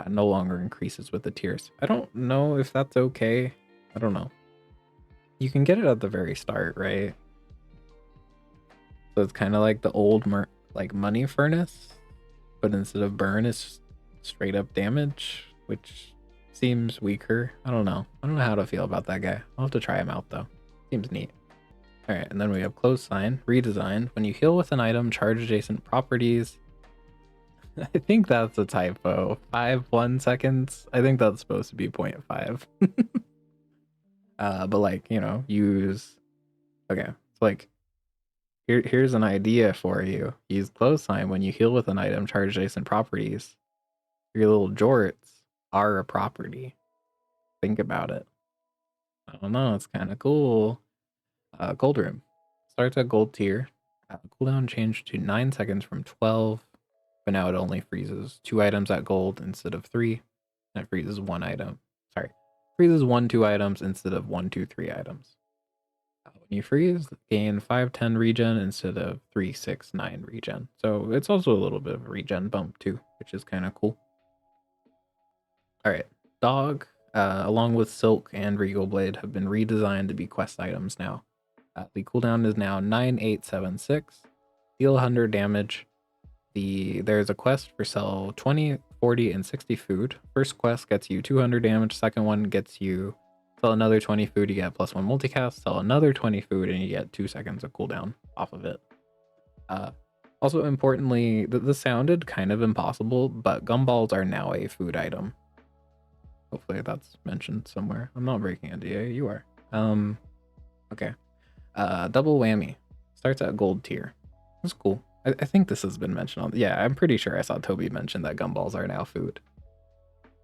No longer increases with the tiers. I don't know if that's okay. I don't know. You can get it at the very start, right? So it's kind of like the old money furnace, but instead of burn, it's straight up damage, which seems weaker. I don't know how to feel about that guy. I'll have to try him out though. Seems neat. All right, and then we have close sign redesign. When you heal with an item, charge adjacent properties. I think that's a typo. 1 seconds. I think that's supposed to be 0.5. But like, use. Okay, it's like. Here's an idea for you. Use close sign when you heal with an item, charge adjacent properties. Your little jorts are a property. Think about it. I don't know, it's kind of cool. Gold Room. Starts at gold tier. Cooldown changed to 9 seconds from 12, but now it only freezes 2 items at gold instead of 3. And it freezes 1 item. Sorry. Freezes 1, 2 items instead of 1, 2, 3 items. When you freeze, gain 5, 10 regen instead of 3, 6, 9 regen. So it's also a little bit of a regen bump too, which is kind of cool. All right, Dog, along with Silk and Regal Blade, have been redesigned to be quest items now. The cooldown is now 9876. Deal 100 damage. There's a quest for sell 20, 40, and 60 food. First quest gets you 200 damage. Second one gets you sell another 20 food, you get +1 multicast. Sell another 20 food, and you get 2 seconds of cooldown off of it. Also, importantly, this sounded kind of impossible, but gumballs are now a food item. Hopefully that's mentioned somewhere. I'm not breaking NDA, you are. Okay. Double whammy. Starts at gold tier. That's cool. I think this has been mentioned on. Yeah, I'm pretty sure I saw Toby mention that gumballs are now food.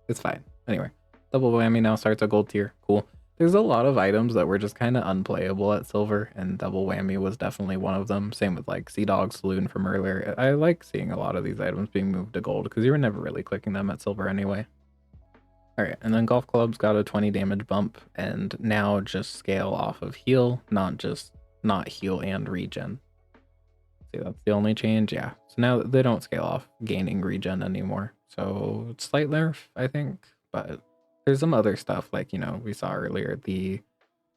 It's fine. Anyway, double whammy now starts at gold tier. Cool. There's a lot of items that were just kind of unplayable at silver, and double whammy was definitely one of them. Same with like Sea Dog Saloon from earlier. I like seeing a lot of these items being moved to gold because you were never really clicking them at silver anyway. All right, and then golf clubs got a 20 damage bump, and now just scale off of heal, not heal and regen. See, that's the only change. Yeah, so now they don't scale off gaining regen anymore. So it's slight nerf, I think, but there's some other stuff like we saw earlier, the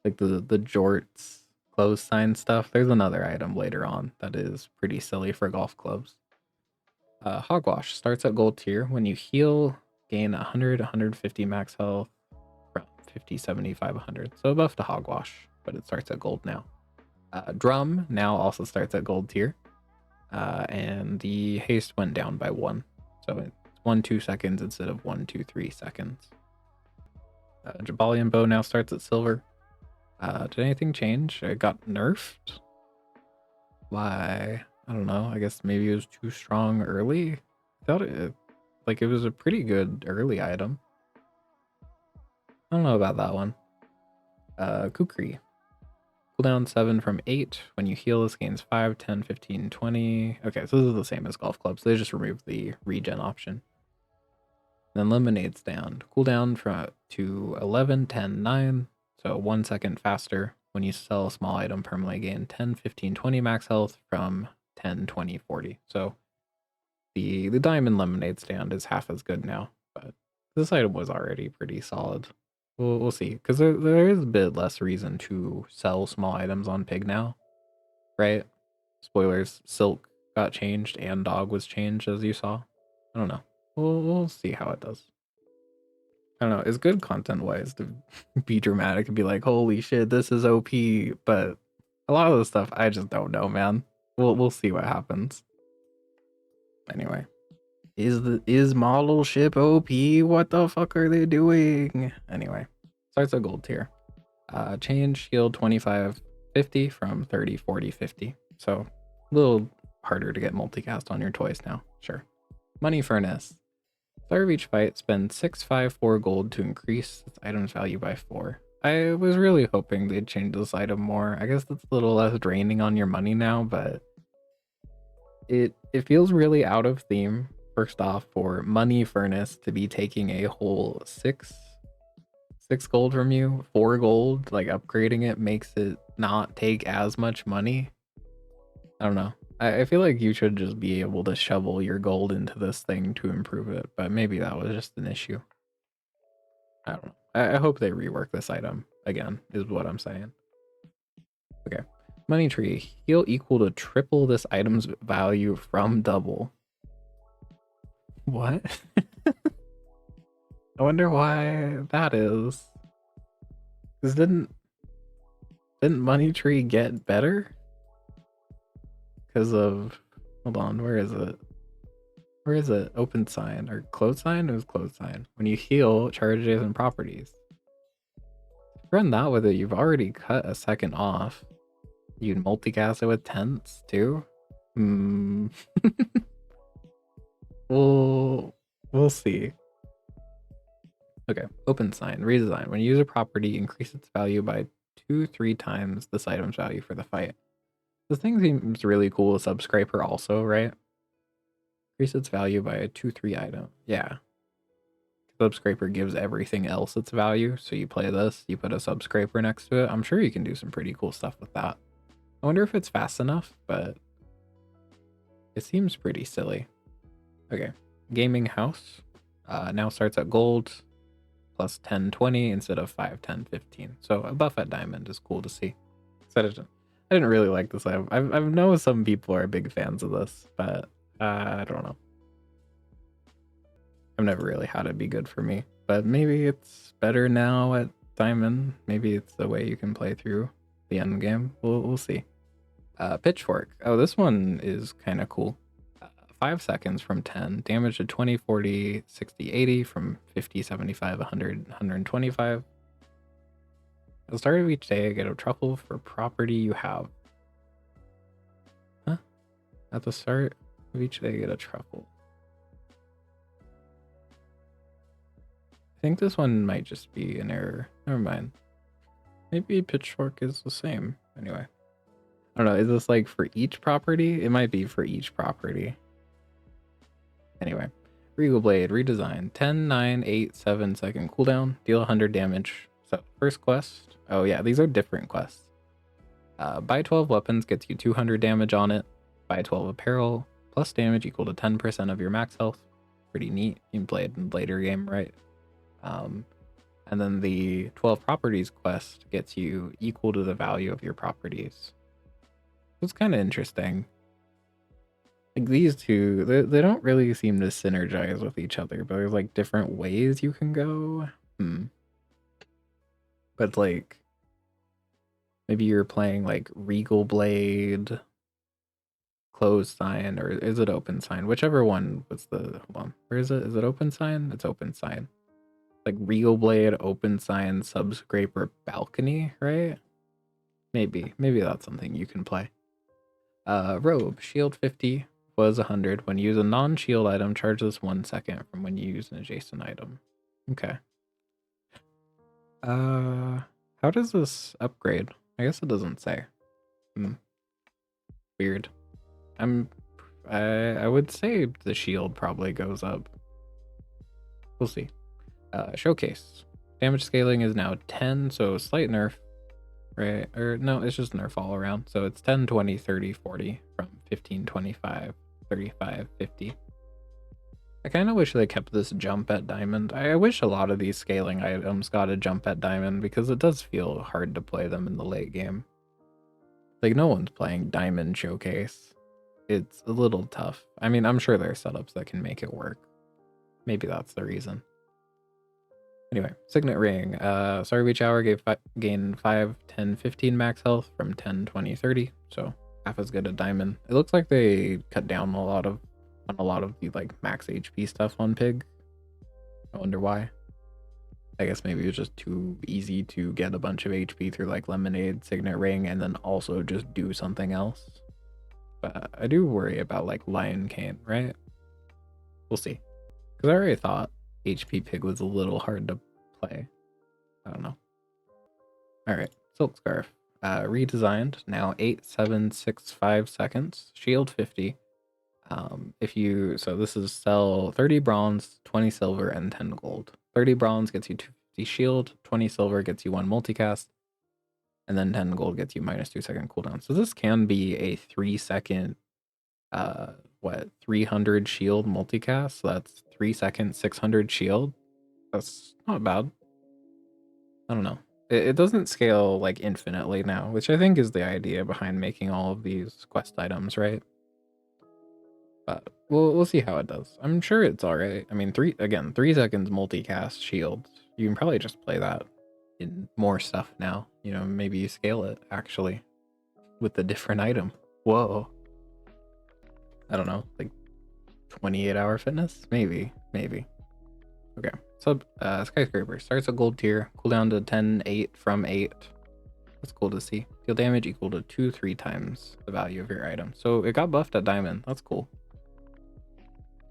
jorts close sign stuff. There's another item later on that is pretty silly for golf clubs. Hogwash starts at gold tier. When you heal, gain 100, 150 max health from 50, 75, 100. So buff to Hogwash, but it starts at gold now. Drum now also starts at gold tier. and the haste went down by 1. So it's 1-2 seconds instead of 1-2-3 seconds. Pygmalien bow now starts at silver. Did anything change? It got nerfed? Why? I don't know. I guess maybe it was too strong early. I thought it was a pretty good early item. I don't know about that one. Kukri. Cooldown 7 from 8. When you heal, this gains 5, 10, 15, 20. Okay, so this is the same as golf clubs. They just removed the regen option. Then lemonade stand. Cooldown to 11, 10, 9. So 1 second faster. When you sell a small item, permanently gain 10, 15, 20 max health from 10, 20, 40. So the diamond lemonade stand is half as good now, but this item was already pretty solid. We'll see, because there is a bit less reason to sell small items on Pig now, right? Spoilers, Silk got changed and Dog was changed, as you saw. I don't know. We'll see how it does. I don't know. It's good content-wise to be dramatic and be like, holy shit, this is OP, but a lot of the stuff, I just don't know, man. We'll see what happens. Anyway. Is model ship OP? What the fuck are they doing? Anyway, starts at gold tier. Change shield 25 50 from 30 40 50. So a little harder to get multicast on your toys now. Sure. Money furnace. Start of each fight, spend 654 gold to increase its item's value by 4. I was really hoping they'd change this item more. I guess that's a little less draining on your money now, but it feels really out of theme. First off, for money furnace to be taking a whole six gold from you, 4 gold, like upgrading it makes it not take as much money. I don't know. I feel like you should just be able to shovel your gold into this thing to improve it, but maybe that was just an issue. I don't know. I hope they rework this item again, is what I'm saying. Okay. Money tree. Heal equal to triple this item's value from double. What? I wonder why that is. Because didn't Money Tree get better? Because of, hold on, where is it? Where is it? Open sign or closed sign? It was closed sign. When you heal, charge adjacent properties. Run that with it, you've already cut a second off. You'd multicast it with tents too? We'll see. Okay, open sign, redesign. When you use a property, increase its value by 2-3 times this item's value for the fight. This thing seems really cool. A subscraper also, right? Increase its value by a 2-3 item. Yeah. Subscraper gives everything else its value. So you play this, you put a subscraper next to it. I'm sure you can do some pretty cool stuff with that. I wonder if it's fast enough, but it seems pretty silly. Okay, gaming house now starts at gold plus 10, 20 instead of 5, 10, 15. So a buff at diamond is cool to see. I didn't really like this item. I've known some people are big fans of this, but I don't know. I've never really had it be good for me, but maybe it's better now at diamond. Maybe it's the way you can play through the end game. We'll see. Pitchfork. Oh, this one is kind of cool. 5 seconds from 10. Damage to 20, 40, 60, 80 from 50, 75, 100, 125. At the start of each day, get a truffle for property you have. Huh? At the start of each day, get a truffle. I think this one might just be an error. Never mind. Maybe pitchfork is the same. Anyway. I don't know. Is this like for each property? It might be for each property. Anyway. Regal Blade, redesign. 10, 9, 8, 7 second cooldown. Deal 100 damage. So, first quest. Oh yeah, these are different quests. Buy 12 weapons gets you 200 damage on it. Buy 12 apparel. Plus damage equal to 10% of your max health. Pretty neat. You can play it in later game, right? And then the 12 properties quest gets you equal to the value of your properties. It's kind of interesting. Like these two, they don't really seem to synergize with each other, but there's like different ways you can go. But like, maybe you're playing like Regal Blade, closed sign, or is it open sign? Whichever one was the, hold on, where is it? Is it open sign? It's open sign. Like Regal Blade, open sign, subscraper, balcony, right? Maybe that's something you can play. Robe, shield 50 was 100. When you use a non-shield item, charge this 1 second from when you use an adjacent item. Okay. How does this upgrade? I guess it doesn't say. Weird. I would say the shield probably goes up. We'll see. Showcase. Damage scaling is now 10, so slight nerf, right? Or no, it's just nerf all around. So it's 10, 20, 30, 40 from 15, 25, 35, 50. I kind of wish they kept this jump at diamond. I wish a lot of these scaling items got a jump at diamond, because it does feel hard to play them in the late game. Like, no one's playing diamond showcase. It's a little tough. I mean, I'm sure there are setups that can make it work. Maybe that's the reason. Anyway, Signet Ring. Sorry, each hour gain 5, 10, 15 max health from 10, 20, 30. So half as good at diamond. It looks like they cut down a lot of the like max HP stuff on Pig. I wonder why. I guess maybe it was just too easy to get a bunch of HP through like Lemonade, Signet Ring, and then also just do something else. But I do worry about like Lion Cane, right? We'll see. Because I already thought HP Pig was a little hard to play. I don't know. Alright, Silk Scarf. Redesigned, now 8765 seconds, shield 50. So this is sell 30 bronze, 20 silver, and 10 gold. 30 bronze gets you 250 shield, 20 silver gets you 1 multicast, and then 10 gold gets you minus 2 second cooldown. So this can be a 3 second 300 shield multicast. So that's 3 seconds, 600 shield. That's not bad. I don't know. It doesn't scale like infinitely now, which I think is the idea behind making all of these quest items, right? But we'll see how it does. I'm sure it's all right. I mean, 3 seconds multicast shield. You can probably just play that in more stuff now. You know, maybe you scale it actually with a different item. Whoa. I don't know, like 28-hour fitness? Maybe. Okay. So Skyscraper starts at gold tier, cooldown to 10, 8 from 8. That's cool to see. Deal damage equal to 2, 3 times the value of your item. So it got buffed at diamond. That's cool.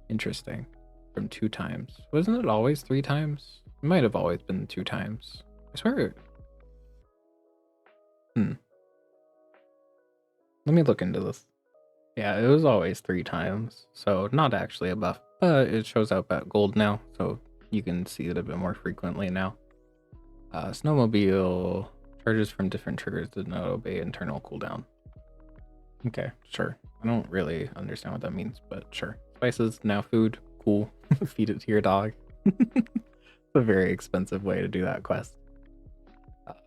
Interesting. From 2 times. Wasn't it always 3 times? It might have always been 2 times. I swear. Let me look into this. Yeah, it was always 3 times. So not actually a buff, but it shows up at gold now. So you can see it a bit more frequently now. Snowmobile charges from different triggers did not obey internal cooldown. Okay, sure. I don't really understand what that means, but sure. Spices, now food. Cool. Feed it to your dog. It's a very expensive way to do that quest.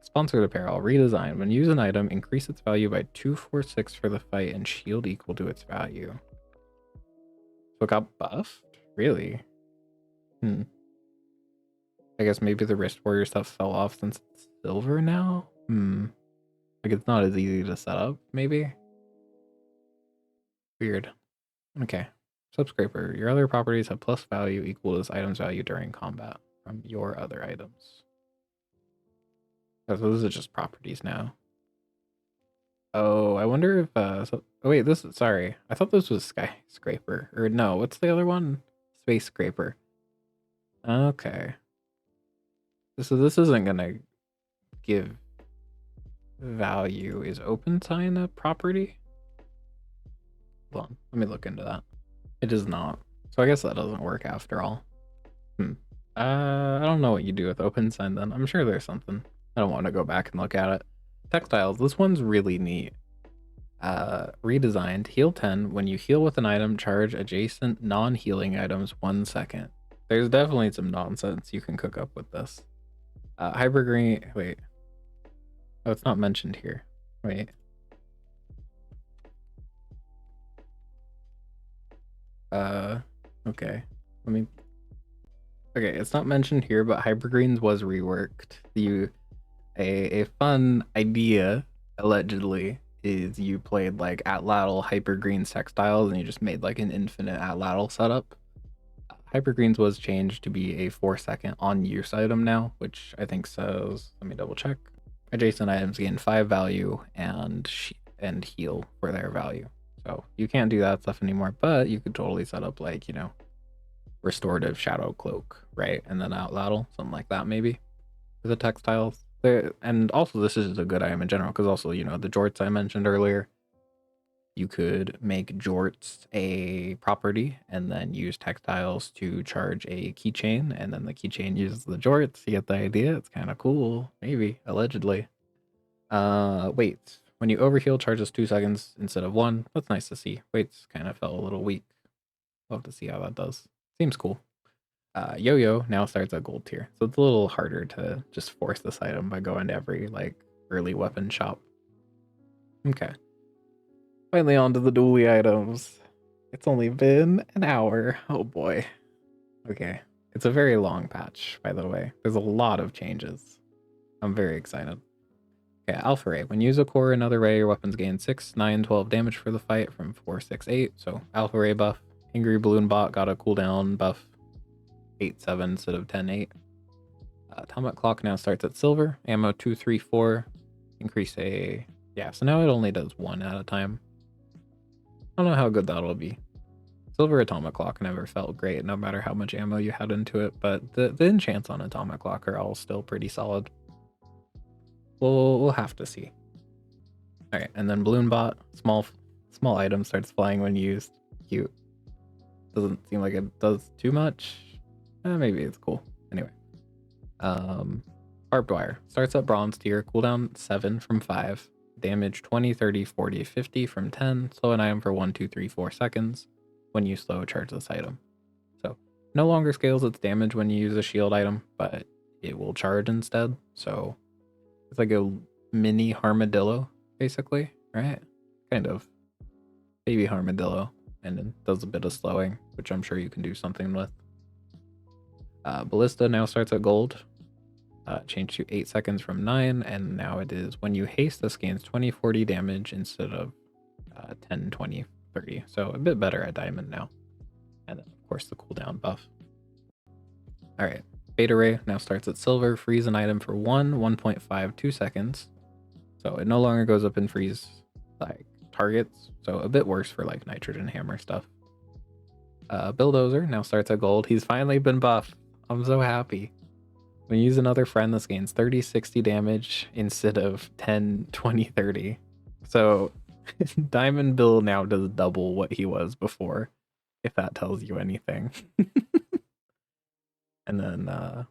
Sponsored apparel. Redesign. When you use an item, increase its value by 246 for the fight and shield equal to its value. So it got buffed? Really? I guess maybe the wrist warrior stuff fell off since it's silver now? Like it's not as easy to set up, maybe? Weird. Okay. Subscraper. Your other properties have plus value equal to this item's value during combat from your other items. So those are just properties now. Oh, I wonder if oh wait, sorry. I thought this was Skyscraper. Or no, what's the other one? Space Scraper. Okay. So this isn't gonna give value. Is open sign a property? Hold on, let me look into that. It is not. So I guess that doesn't work after all. I don't know what you do with open sign then. I'm sure there's something. I don't want to go back and look at it. Textiles. This one's really neat. Redesigned. Heal 10. When you heal with an item, charge adjacent non-healing items 1 second. There's definitely some nonsense you can cook up with this. Hypergreen. Wait. Oh, it's not mentioned here. Wait. Okay. Okay, it's not mentioned here, but Hypergreens was reworked. A fun idea, allegedly, is you played like Atlatl Hypergreens Textiles and you just made like an infinite Atlatl setup. Hypergreens was changed to be a 4-second on use item now, which I think says, let me double check. Adjacent items gain 5 value and heal for their value. So you can't do that stuff anymore, but you could totally set up like, you know, restorative shadow cloak, right? And then Atlatl, something like that maybe, for the textiles. And also this is a good item in general, because also, you know, the jorts I mentioned earlier, you could make jorts a property and then use textiles to charge a keychain, and then the keychain uses the jorts. You get the idea? It's kind of cool, maybe, allegedly. Wait. When you overheal, charges 2 seconds instead of 1. That's nice to see. Waits kind of felt a little weak. We'll have to see how that does. Seems cool. Yo-Yo now starts at gold tier, so it's a little harder to just force this item by going to every, like, early weapon shop. Okay. Finally on to the Dooley items. It's only been an hour. Oh boy. Okay. It's a very long patch, by the way. There's a lot of changes. I'm very excited. Okay, Alpha Ray. When you use a core or another ray, your weapons gain 6, 9, 12 damage for the fight from 4, 6, 8. So Alpha Ray buff. Angry Balloon Bot got a cooldown buff 8, 7 instead of 10, 8. Atomic Clock now starts at silver. Ammo 2, 3, 4. Increase a... Yeah, so now it only does 1 at a time. I don't know how good that'll be. Silver Atomic Clock never felt great, no matter how much ammo you had into it, but the enchants on Atomic Clock are all still pretty solid. We'll have to see. Alright, and then Balloon Bot, small item starts flying when used. Cute. Doesn't seem like it does too much. Maybe it's cool. Anyway. Barbed Wire. Starts at bronze tier, cooldown 7 from 5. Damage 20, 30, 40, 50 from 10. Slow an item for 1, 2, 3, 4 seconds. When you slow charge this item. So no longer scales its damage when you use a shield item, but it will charge instead. So it's like a mini armadillo, basically, right? Kind of. Baby armadillo. And it does a bit of slowing, which I'm sure you can do something with. Ballista now starts at gold. Changed to 8 seconds from 9, and now it is when you haste, this gains 20, 40 damage instead of 10, 20, 30. So a bit better at diamond now. And then, of course, the cooldown buff. Alright, Beta Ray now starts at silver. Freeze an item for 1.5, 2 seconds. So it no longer goes up and freeze like targets. So a bit worse for like nitrogen hammer stuff. Bulldozer now starts at gold. He's finally been buffed. I'm so happy. When you use another friend, this gains 30, 60 damage instead of 10, 20, 30. So Diamond Bill now does double what he was before, if that tells you anything. And then,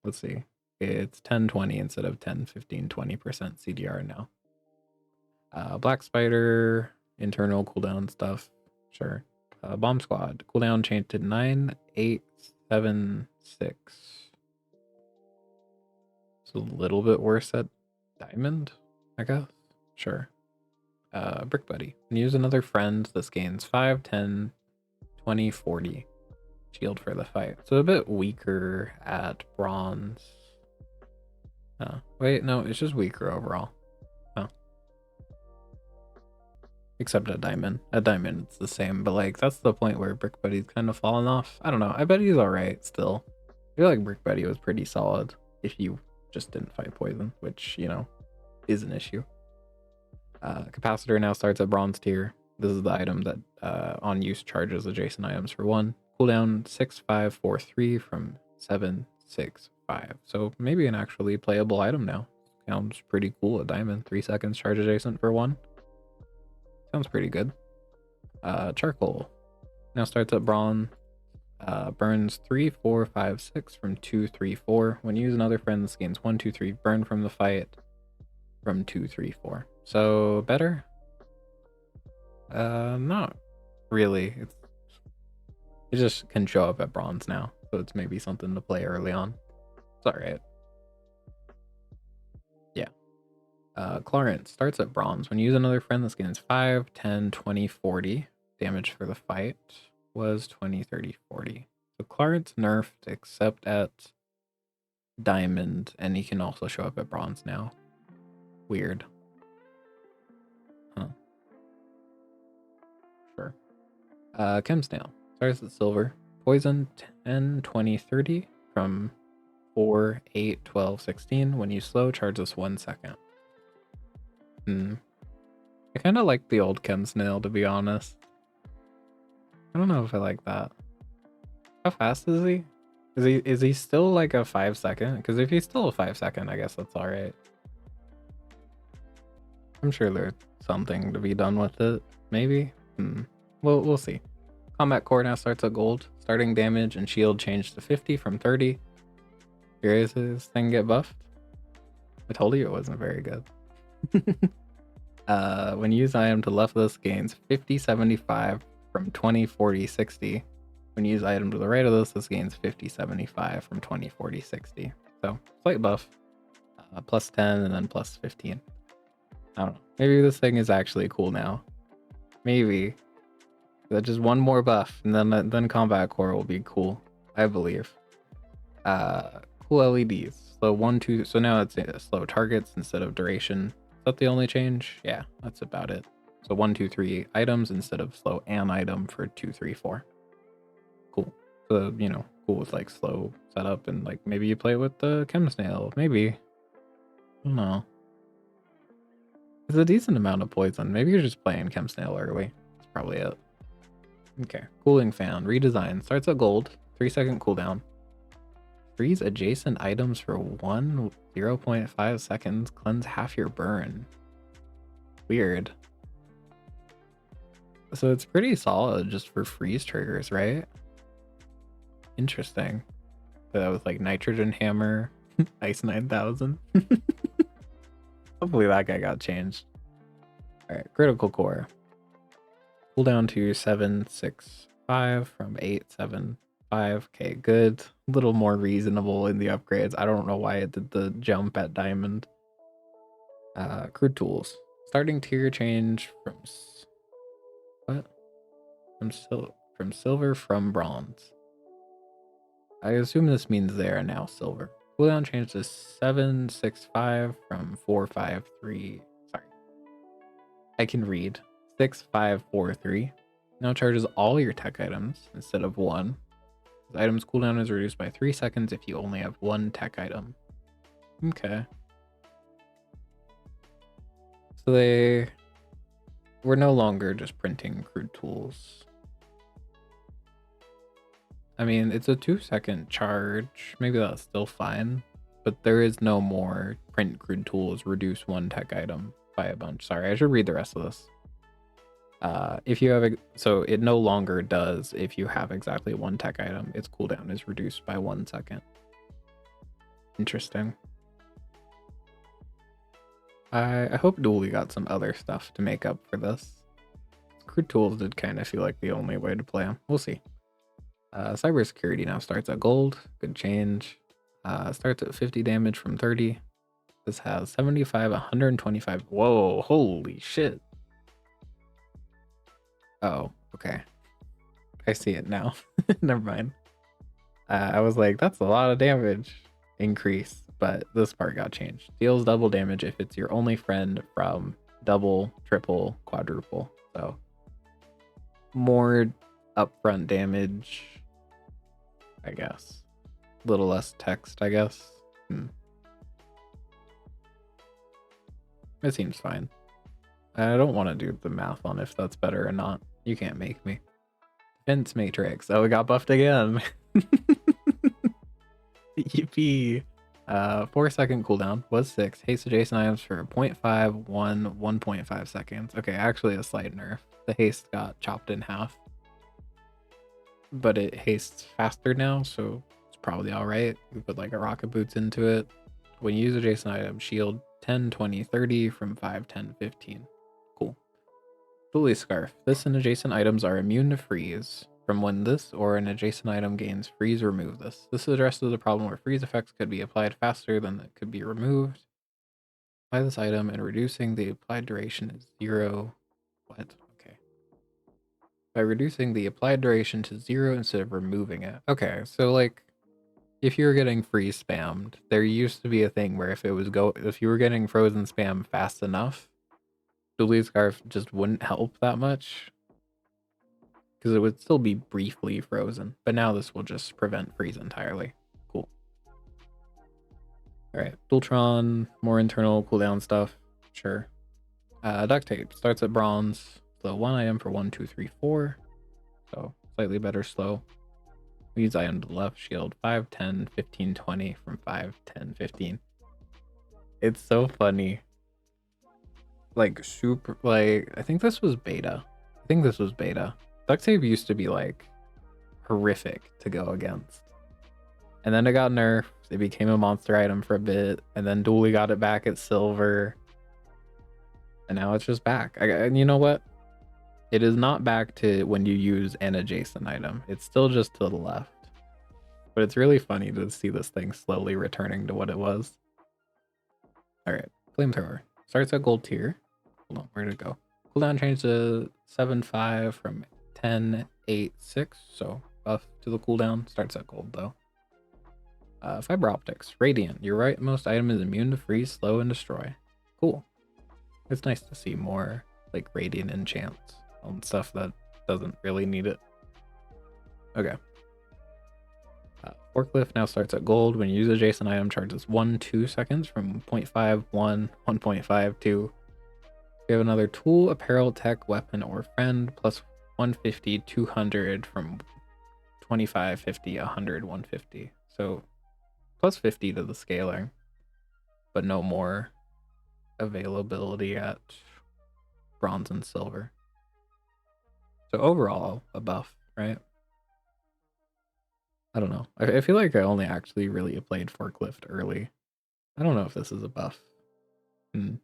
let's see. It's 10, 20 instead of 10, 15, 20% CDR now. Black Spider, internal cooldown stuff. Sure. Bomb Squad, cooldown changed to 9, 8, 7, 6. It's a little bit worse at Diamond, I guess. Sure. Brick Buddy. When you use another friend, this gains 5, 10, 20, 40 shield for the fight. So a bit weaker at bronze. Wait, no, it's just weaker overall. Oh. Except at diamond. At diamond, it's the same, but like that's the point where Brick Buddy's kind of fallen off. I don't know. I bet he's alright still. I feel like Brick Buddy was pretty solid if you just didn't fight poison, which, you know, is an issue. Capacitor now starts at bronze tier. This is the item that on use charges adjacent items for 1. Cooldown 6, 5, 4, 3 from 7, 6, 5. So maybe an actually playable item now. Sounds pretty cool at diamond. 3 seconds charge adjacent for 1. Sounds pretty good. Charcoal now starts at bronze. Burns 3, 4, 5, 6 from 2, 3, 4. When you use another friend, this gains 1, 2, 3 burn from the fight from 2, 3, 4. So better? Not really. It just can show up at bronze now, so it's maybe something to play early on. It's alright. Yeah. Clarence starts at bronze. When you use another friend, this gains 5, 10, 20, 40. Damage for the fight was 20, 30, 40. So Clarence nerfed except at diamond, and he can also show up at bronze now. Weird. Chem Snail. Starts at silver. Poison 10, 20, 30 from 4, 8, 12, 16. When you slow, charges 1 second. I kind of like the old Chem Snail, to be honest. I don't know if I like that. How fast is he? Is he still like a 5 second? Because if he's still a 5 second, I guess that's alright. I'm sure there's something to be done with it. Maybe? We'll see. Combat core now starts at gold. Starting damage and shield changed to 50 from 30. Curious, does this thing get buffed? I told you it wasn't very good. When you use item to the left of this, gains 50, 75 from 20, 40, 60. When you use item to the right of this gains 50, 75 from 20, 40, 60. So slight buff. Plus 10 and then plus 15. I don't know. Maybe this thing is actually cool now. Maybe. Just one more buff, and then combat core will be cool, I believe. Cool LEDs. So 1, 2. So now it's slow targets instead of duration. Is that the only change? Yeah, that's about it. So 1, 2, 3 items instead of slow an item for 2, 3, 4. Cool. So cool with like slow setup, and like maybe you play with the Chem Snail. Maybe. I don't know. It's a decent amount of poison. Maybe you're just playing Chem Snail early. That's probably it. Okay. Cooling fan. Redesign. Starts at gold. 3-second cooldown. Freeze adjacent items for 0.5 seconds. Cleanse half your burn. Weird. So it's pretty solid just for freeze triggers, right? Interesting. So that was like Nitrogen Hammer, Ice 9000. Hopefully that guy got changed. Alright, Critical Core. Cooldown to 7, 6, 5 from 8, 7, 5. Okay, good. A little more reasonable in the upgrades. I don't know why it did the jump at Diamond. Crude Tools. Starting tier change from... What? From silver from bronze. I assume this means they are now silver. Cooldown changed to 7, 6, 5 from 4, 5, 3. Sorry. I can read. 6, 5, 4, 3. Now charges all your tech items instead of 1. The item's cooldown is reduced by 3 seconds if you only have 1 tech item. Okay. So we're no longer just printing crude tools. I mean, it's a 2-second charge. Maybe that's still fine. But there is no more print crude tools, reduce 1 tech item by a bunch. Sorry, I should read the rest of this. If you have so it no longer does if you have exactly 1 tech item, its cooldown is reduced by 1 second. Interesting. I hope Dooley got some other stuff to make up for this. Crude tools did kind of feel like the only way to play them. We'll see. Cybersecurity now starts at gold. Good change. Starts at 50 damage from 30. This has 75, 125. Whoa, holy shit. Oh, okay. I see it now. Never mind. I was like, that's a lot of damage increase, but this part got changed. Deals double damage if it's your only friend from double, triple, quadruple. So more upfront damage, I guess. A little less text, I guess. It seems fine. I don't want to do the math on if that's better or not. You can't make me. Defense Matrix. Oh, it got buffed again. Yippee. 4-second cooldown was 6. Haste adjacent items for 0.5, 1, 1.5 seconds. Okay, actually a slight nerf. The haste got chopped in half. But it hastes faster now, so it's probably alright. We put like a rocket boots into it. When you use adjacent item, shield 10, 20, 30 from 5, 10, 15. Cool. Dooley Scarf. This and adjacent items are immune to freeze. From when this or an adjacent item gains freeze, remove this. This addresses the problem where freeze effects could be applied faster than it could be removed. Apply this item and reducing the applied duration is 0. What? Okay. By reducing the applied duration to 0 instead of removing it. Okay, so like if you were getting freeze spammed, there used to be a thing where if you were getting frozen spam fast enough, Dooley Scarf just wouldn't help that much. because it would still be briefly frozen, but now this will just prevent freeze entirely. Cool. All right, Dualtron, more internal cooldown stuff. Sure. Duct tape starts at bronze. Slow 1 item for 1, 2, 3, 4. So slightly better slow. We use item to the left, shield 5, 10, 15, 20 from 5, 10, 15. It's so funny. Like super, like I think this was beta. Duct tape used to be like horrific to go against. And then it got nerfed. It became a monster item for a bit. And then Dooley got it back at silver. And now it's just back. And you know what? It is not back to when you use an adjacent item. It's still just to the left. But it's really funny to see this thing slowly returning to what it was. Alright, Flamethrower. Starts at gold tier. Hold on, where did it go? Cooldown changed to 7-5 from 10-8-6. So buff to the cooldown. Starts at gold though. Fiber optics. Radiant. Your rightmost item is immune to freeze, slow, and destroy. Cool. It's nice to see more like radiant enchants on stuff that doesn't really need it. Okay. Forklift now starts at gold. When you use adjacent item, charges 1-2 seconds from 0.51, 1.52. We have another tool, apparel, tech, weapon, or friend, plus 150, 200 from 25, 50, 100, 150. So plus 50 to the scaling, but no more availability at bronze and silver. So overall, a buff, right? I don't know. I feel like I only actually really played Forklift early. I don't know if this is a buff.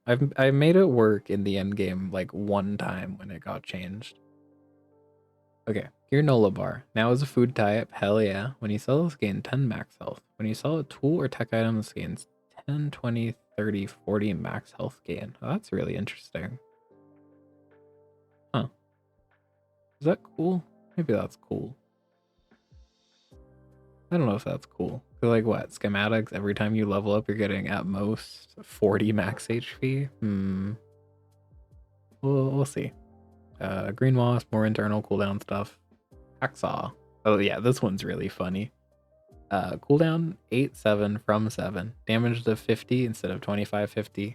I made it work in the end game like one time when it got changed. Okay, Granola bar. Now is a food type. Hell yeah. When you sell this, gain 10 max health. When you sell a tool or tech item, this gains 10, 20, 30, 40 max health gain. Oh, that's really interesting. Huh. Is that cool? Maybe that's cool. I don't know if that's cool. Like what? Schematics, every time you level up, you're getting at most 40 max HP? We'll see. Green Wasp, more internal cooldown stuff. Hacksaw. Oh yeah, this one's really funny. Cooldown 8-7 from 7. Damage to 50 instead of 25-50.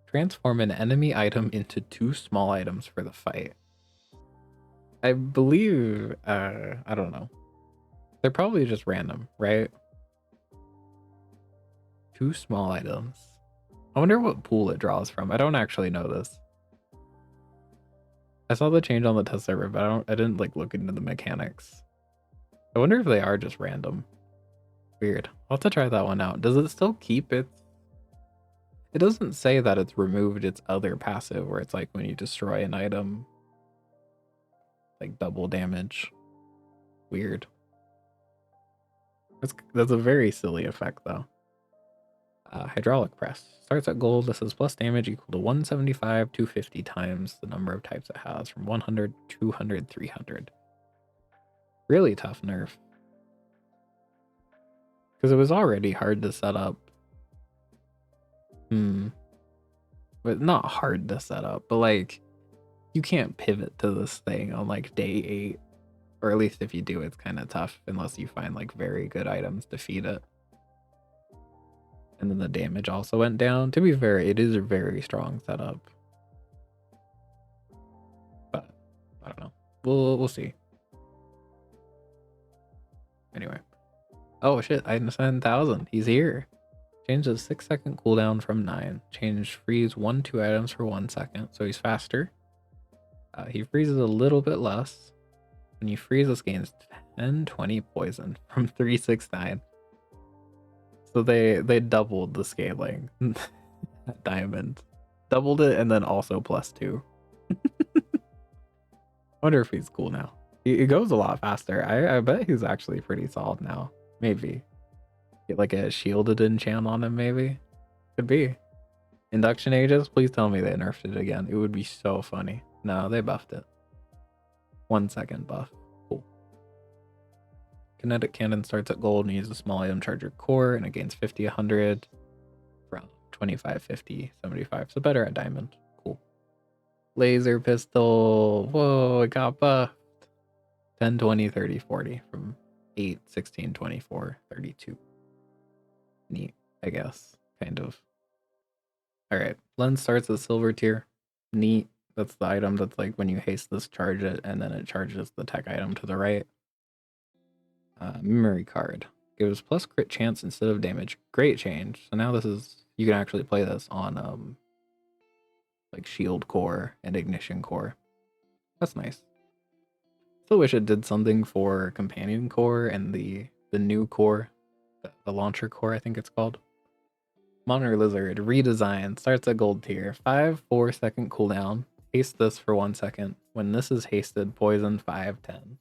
Transform an enemy item into 2 small items for the fight. I believe, I don't know. They're probably just random, right? 2 small items. I wonder what pool it draws from. I don't actually know this. I saw the change on the test server, but I didn't like look into the mechanics. I wonder if they are just random. Weird. I'll have to try that one out. Does it still keep its... It doesn't say that it's removed its other passive where it's like when you destroy an item, like double damage. Weird. That's a very silly effect though. Hydraulic press. Starts at gold. This is plus damage equal to 175, 250 times the number of types it has from 100, 200, 300. Really tough nerf. Because it was already hard to set up. But not hard to set up, but like you can't pivot to this thing on like day 8. Or at least if you do, it's kind of tough unless you find like very good items to feed it. And then the damage also went down. To be fair, it is a very strong setup. But I don't know. We'll see. Anyway. Oh shit, item 7,000. He's here. Change the 6-second cooldown from 9. Change freeze 1-2 items for 1 second. So he's faster. He freezes a little bit less. When you freeze, this gains 10, 20 poison from 369. So they doubled the scaling at Diamond. Doubled it and then also +2. Wonder if he's cool now. He goes a lot faster. I bet he's actually pretty solid now. Maybe. Get like a shielded enchant on him, maybe? Could be. Induction Aegis? Please tell me they nerfed it again. It would be so funny. No, they buffed it. 1 second buff. Cool. Kinetic Cannon starts at gold and uses a small item charger core and it gains 50, 100 from 25, 50, 75. So better at diamond. Cool. Laser pistol. Whoa, it got buffed. 10, 20, 30, 40 from 8, 16, 24, 32. Neat, I guess, kind of. All right, lens starts at silver tier. Neat. That's the item that's like when you haste this, charge it, and then it charges the tech item to the right. Memory card gives plus crit chance instead of damage. Great change. So now this is, you can actually play this on like shield core and ignition core. That's nice. Still wish it did something for companion core and the new core, the launcher core, I think it's called. Monitor Lizard redesign starts at gold tier. 5-4 second cooldown. Haste this for 1 second. When this is hasted, poison 5-10.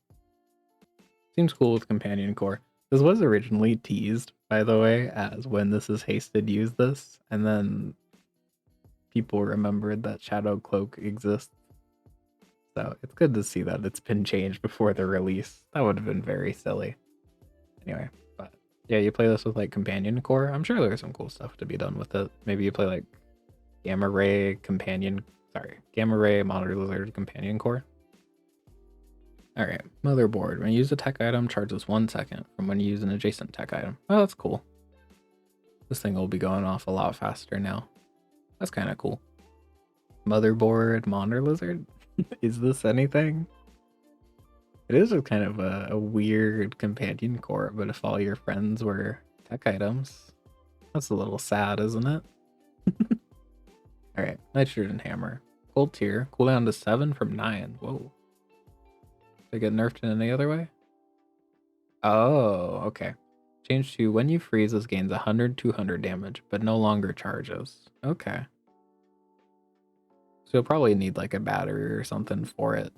Seems cool with companion core. This was originally teased, by the way, as when this is hasted, use this, and then people remembered that Shadow Cloak exists. So it's good to see that it's been changed before the release. That would have been very silly. Anyway, but yeah, you play this with like companion core. I'm sure there's some cool stuff to be done with it. Maybe you play like Gamma Ray Monitor Lizard companion core. All right, motherboard. When you use a tech item, charges 1 second from when you use an adjacent tech item. Oh, that's cool. This thing will be going off a lot faster now. That's kind of cool. Motherboard, Monitor Lizard. Is this anything? It is a kind of a weird companion core, but if all your friends were tech items, that's a little sad, isn't it? All right, nitrogen hammer. Gold tier, cooldown to 7 from 9. Whoa. Did it get nerfed in any other way? Oh, okay. Change to when you freeze, this gains 100-200 damage, but no longer charges. Okay. So you'll probably need like a battery or something for it,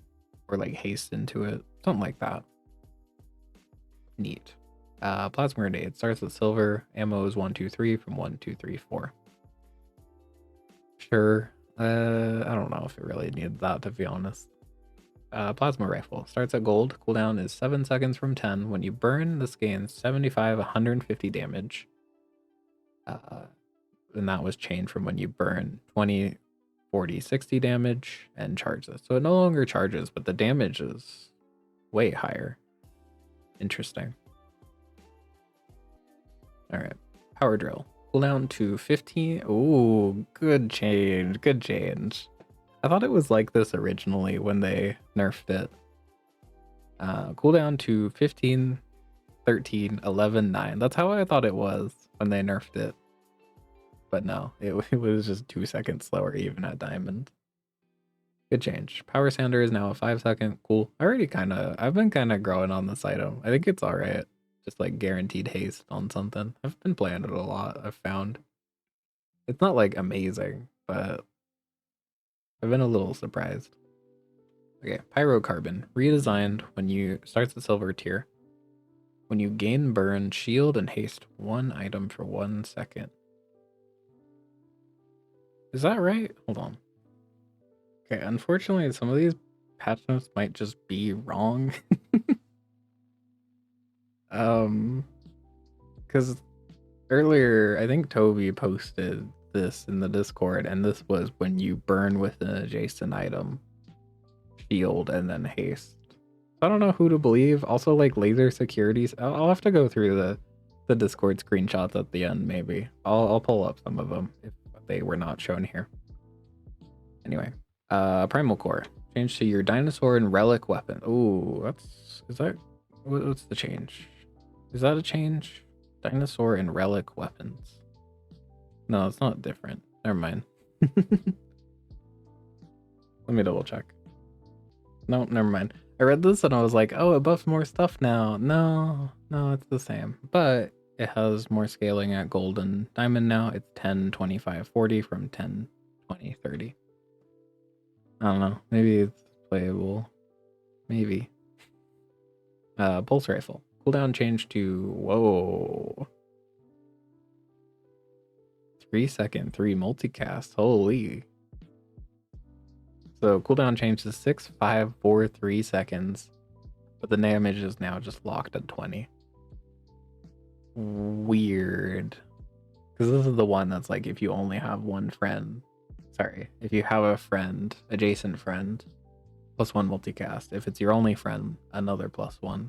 or like haste into it, something like that. Neat. Plasma grenade starts with silver. Ammo is 1, 2, 3 from 1, 2, 3, 4. Sure. I don't know if it really needed that, to be honest. Plasma rifle starts at gold. Cooldown is 7 seconds from 10. When you burn, this gains 75, 150 damage. And that was changed from when you burn 20, 40, 60 damage and charges. So it no longer charges, but the damage is way higher. Interesting. All right, power drill. Cooldown to 15. Ooh, good change. Good change. I thought it was like this originally when they nerfed it. Cooldown to 15, 13, 11, 9. That's how I thought it was when they nerfed it. But no, it was just 2 seconds slower even at diamond. Good change. Power sander is now a 5 second. Cool. I've been kind of growing on this item. I think it's all right. Just like guaranteed haste on something. I've been playing it a lot, I've found. It's not like amazing, but I've been a little surprised. Okay, pyrocarbon. Redesigned when you starts at silver tier. When you gain burn, shield, and haste 1 item for 1 second. Is that right? Hold on. Okay, unfortunately, some of these patch notes might just be wrong. Because earlier, I think Toby posted this in the Discord, and this was when you burn with an adjacent item, shield, and then haste. I don't know who to believe. Also, like laser securities. I'll have to go through the Discord screenshots at the end. Maybe I'll pull up some of them if they were not shown here. Anyway, primal core. Change to your dinosaur and relic weapon. Ooh, what's the change? Is that a change? Dinosaur and relic weapons. No, it's not different. Never mind. Let me double check. No, never mind. I read this and I was like, oh, it buffs more stuff now. No, it's the same. But it has more scaling at gold and diamond now. It's 10, 25, 40 from 10, 20, 30. I don't know. Maybe it's playable. Maybe. Pulse rifle. Cooldown change to, whoa. 3 second, 3 multicast. Holy. So cooldown change to 6, 5, 4, 3 seconds. But the damage is now just locked at 20. Weird. Because this is the one that's like if you only have one friend. Sorry, if you have a friend, adjacent friend, +1 multicast. If it's your only friend, another +1.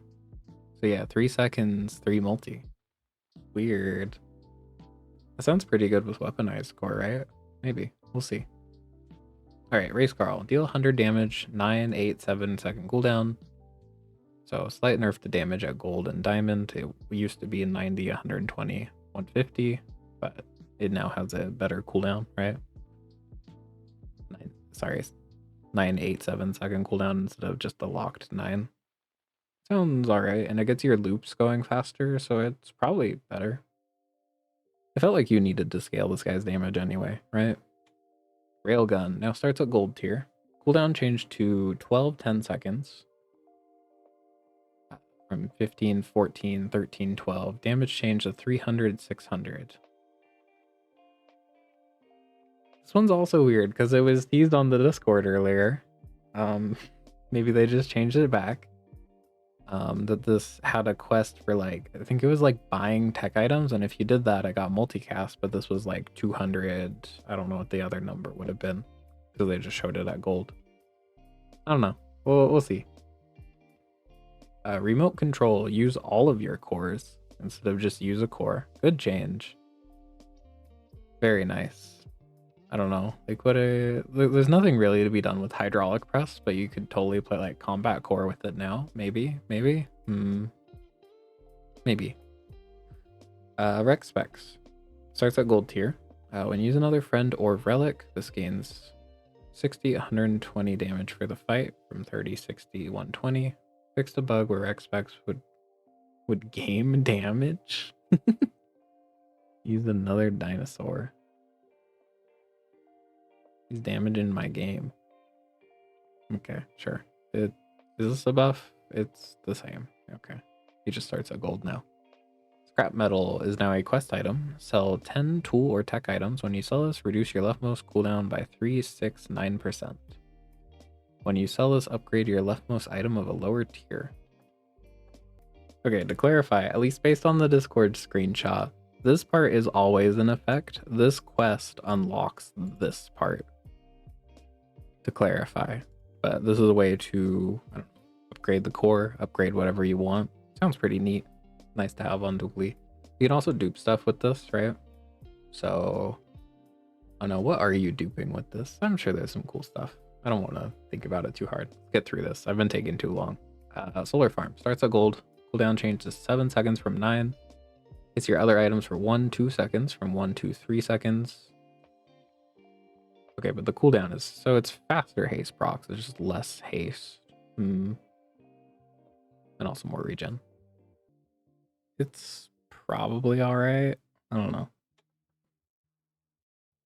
So yeah, 3 seconds, 3 multi. Weird. That sounds pretty good with weaponized core, right? Maybe. We'll see. Alright, Race Carl. Deal 100 damage, 9, 8, 7 second cooldown. So slight nerf to damage at gold and diamond. It used to be 90, 120, 150, but it now has a better cooldown, right? 9, 8, 7 second cooldown instead of just the locked 9. Sounds alright, and it gets your loops going faster, so it's probably better. I felt like you needed to scale this guy's damage anyway, right? Railgun now starts at gold tier. Cooldown changed to 12, 10 seconds. From 15, 14, 13, 12. Damage changed to 300, 600. This one's also weird because it was teased on the Discord earlier. Maybe they just changed it back. That this had a quest for like, I think it was like buying tech items, and if you did that, I got multicast, but this was like 200. I don't know what the other number would have been because they just showed it at gold. I don't know. We'll see. Remote control. Use all of your cores instead of just use a core. Good change. Very nice. I don't know. Like there's nothing really to be done with hydraulic press, but you could totally play like combat core with it now. Maybe. Maybe. Rec specs. Starts at gold tier. When you use another friend or relic, this gains 60, 120 damage for the fight from 30, 60, 120. Fixed a bug where rec specs would game damage. Use another dinosaur. He's damaging my game. Okay, sure. Is this a buff? It's the same. Okay. He just starts at gold now. Scrap metal is now a quest item. Sell 10 tool or tech items. When you sell this, reduce your leftmost cooldown by 3, 6, 9%. When you sell this, upgrade your leftmost item of a lower tier. Okay, to clarify, at least based on the Discord screenshot, this part is always in effect. This quest unlocks this part. To clarify, but this is a way to, I don't know, upgrade the core, upgrade whatever you want. Sounds pretty neat. Nice to have on Dooley. You can also dupe stuff with this, right? So, I don't know, what are you duping with this? I'm sure there's some cool stuff. I don't want to think about it too hard. Let's get through this. I've been taking too long. Solar farm starts at gold. Cooldown change to 7 seconds from 9. Hits your other items for 1, 2 seconds from 1 to 3 seconds. Okay, but the cooldown is, so it's faster haste procs. It's just less haste. And also more regen. It's probably alright. I don't know.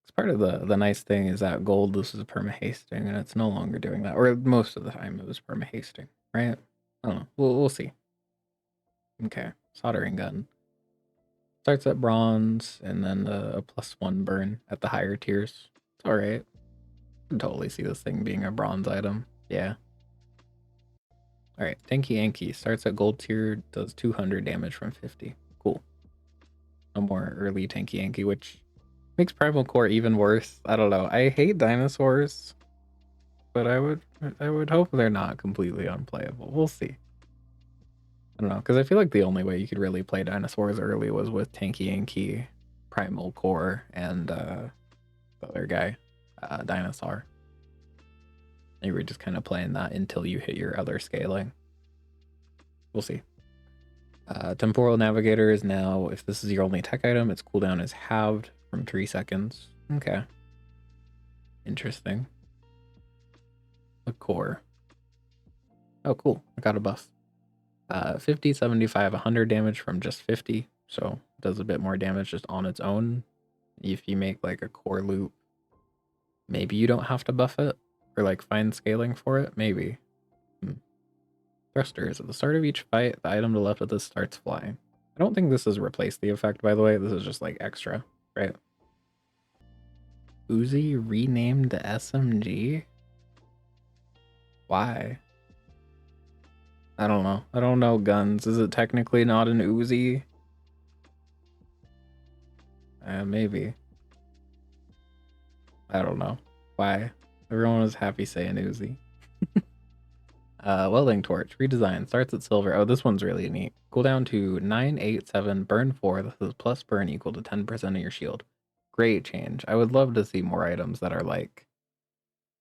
It's part of the nice thing is that gold, this is perma hasting, and it's no longer doing that. Or most of the time it was perma hasting, right? I don't know. We'll see. Okay, soldering gun. Starts at bronze, and then a +1 burn at the higher tiers. It's alright. I can totally see this thing being a bronze item. Yeah. Alright, Tanky Yankee starts at gold tier, does 200 damage from 50. Cool. No more early Tanky Yankee, which makes Primal Core even worse. I don't know. I hate dinosaurs, but I would hope they're not completely unplayable. We'll see. I don't know, because I feel like the only way you could really play dinosaurs early was with Tanky Yankee, Primal Core, and the other guy, Dinosaur. You were just kind of playing that until you hit your other scaling. We'll see. Temporal Navigator is now, if this is your only tech item, its cooldown is halved from 3 seconds. Okay. Interesting. The core. Oh, cool. I got a buff. 50, 75, 100 damage from just 50. So it does a bit more damage just on its own. If you make like a core loop, maybe you don't have to buff it or like find scaling for it. Maybe. Thrusters. At the start of each fight, the item to the left of this starts flying. I don't think this has replaced the effect, by the way. This is just like extra, right? Uzi renamed the SMG? Why? I don't know. I don't know guns. Is it technically not an Uzi? Maybe. I don't know. Why? Everyone was happy saying Uzi. Welding torch, redesign, starts at silver. Oh, this one's really neat. Cooldown to 987, burn 4. This is plus burn equal to 10% of your shield. Great change. I would love to see more items that are like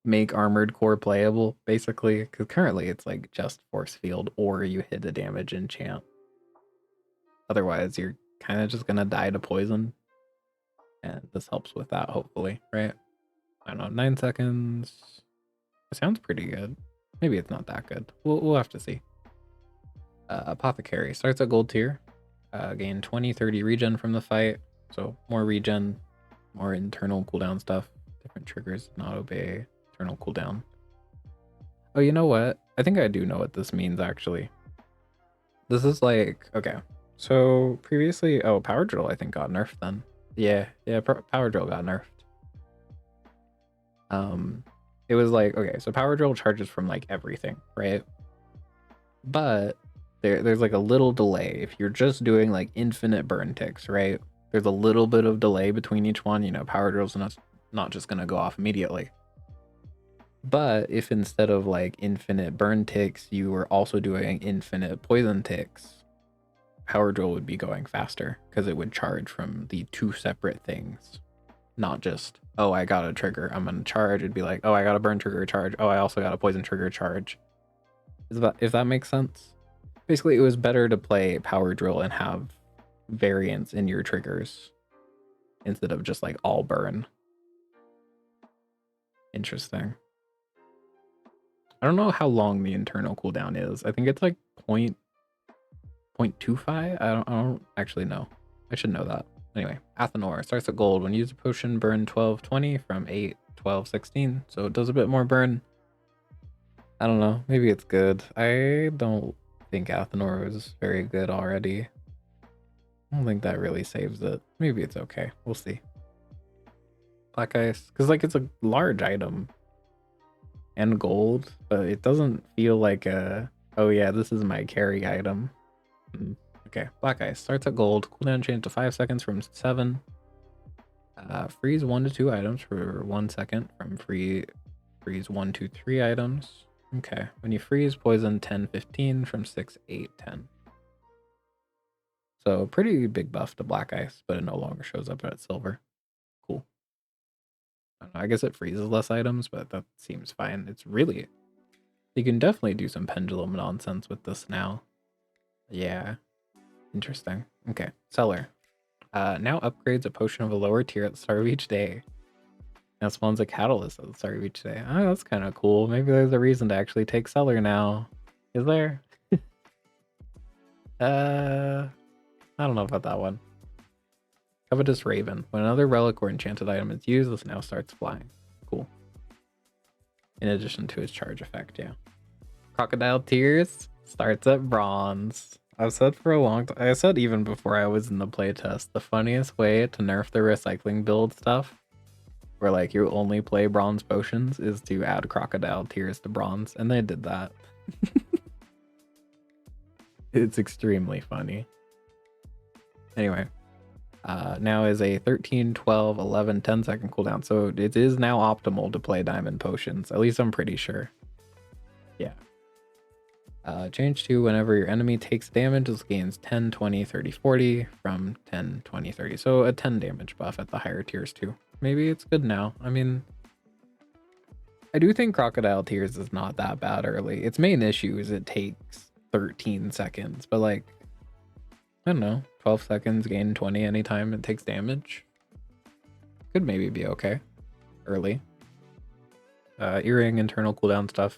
make armored core playable, basically, because currently it's like just force field or you hit a damage enchant. Otherwise, you're kind of just gonna die to poison, and this helps with that, hopefully, right? I don't know, 9 seconds. It sounds pretty good. Maybe it's not that good. We'll have to see. Apothecary starts at gold tier. Gain 20-30 regen from the fight. So more regen, more internal cooldown stuff. Different triggers, not obey, internal cooldown. Oh, you know what? I think I do know what this means, actually. This is like, okay. So previously, oh, Power Drill I think got nerfed then. Yeah, Power Drill got nerfed. It was like, okay, so Power Drill charges from like everything, right? But there's like a little delay. If you're just doing like infinite burn ticks, right? There's a little bit of delay between each one. You know, Power Drill's not just gonna go off immediately. But if instead of like infinite burn ticks, you were also doing infinite poison ticks, Power Drill would be going faster because it would charge from the two separate things, not just, oh, I got a trigger, I'm gonna charge. It'd be like, oh, I got a burn trigger charge. Oh, I also got a poison trigger charge. If that makes sense. Basically, it was better to play Power Drill and have variance in your triggers instead of just like all burn. Interesting. I don't know how long the internal cooldown is. I think it's like 0.25. I don't actually know. I should know that. Anyway, Athenor starts at gold. When you use a potion, burn 12-20 from 8, 12, 16. So it does a bit more burn. I don't know. Maybe it's good. I don't think Athenor is very good already. I don't think that really saves it. Maybe it's okay. We'll see. Black ice, because like it's a large item and gold, but it doesn't feel like a, oh yeah, this is my carry item. Okay, black ice starts at gold. Cooldown change to 5 seconds from 7. Freeze 1 to 2 items for 1 second from freeze 1 to 3 items. Okay, when you freeze, poison 10-15 from 6, 8, 10. So pretty big buff to black ice, but it no longer shows up at silver. Cool. I don't know, I guess it freezes less items, but that seems fine. It's really, you can definitely do some pendulum nonsense with this now. Yeah, interesting. Okay, seller. Now upgrades a potion of a lower tier at the start of each day. Now spawns a catalyst at the start of each day. Oh, that's kind of cool. Maybe there's a reason to actually take seller now. Is there? I don't know about that one. Covetous Raven. When another relic or enchanted item is used, this now starts flying. Cool. In addition to its charge effect, yeah. Crocodile Tears starts at bronze. I've said for a long time, I said even before I was in the playtest, the funniest way to nerf the recycling build stuff, where like you only play bronze potions, is to add Crocodile Tears to bronze, and they did that. It's extremely funny. Anyway, now is a 13, 12, 11, 10 second cooldown. So it is now optimal to play diamond potions. At least I'm pretty sure. Yeah. Change to whenever your enemy takes damage, this gains 10, 20, 30, 40 from 10, 20, 30. So a 10 damage buff at the higher tiers too. Maybe it's good now. I mean, I do think Crocodile Tears is not that bad early. Its main issue is it takes 13 seconds, but like, I don't know, 12 seconds, gain 20 anytime it takes damage. Could maybe be okay early. Earring, internal cooldown stuff.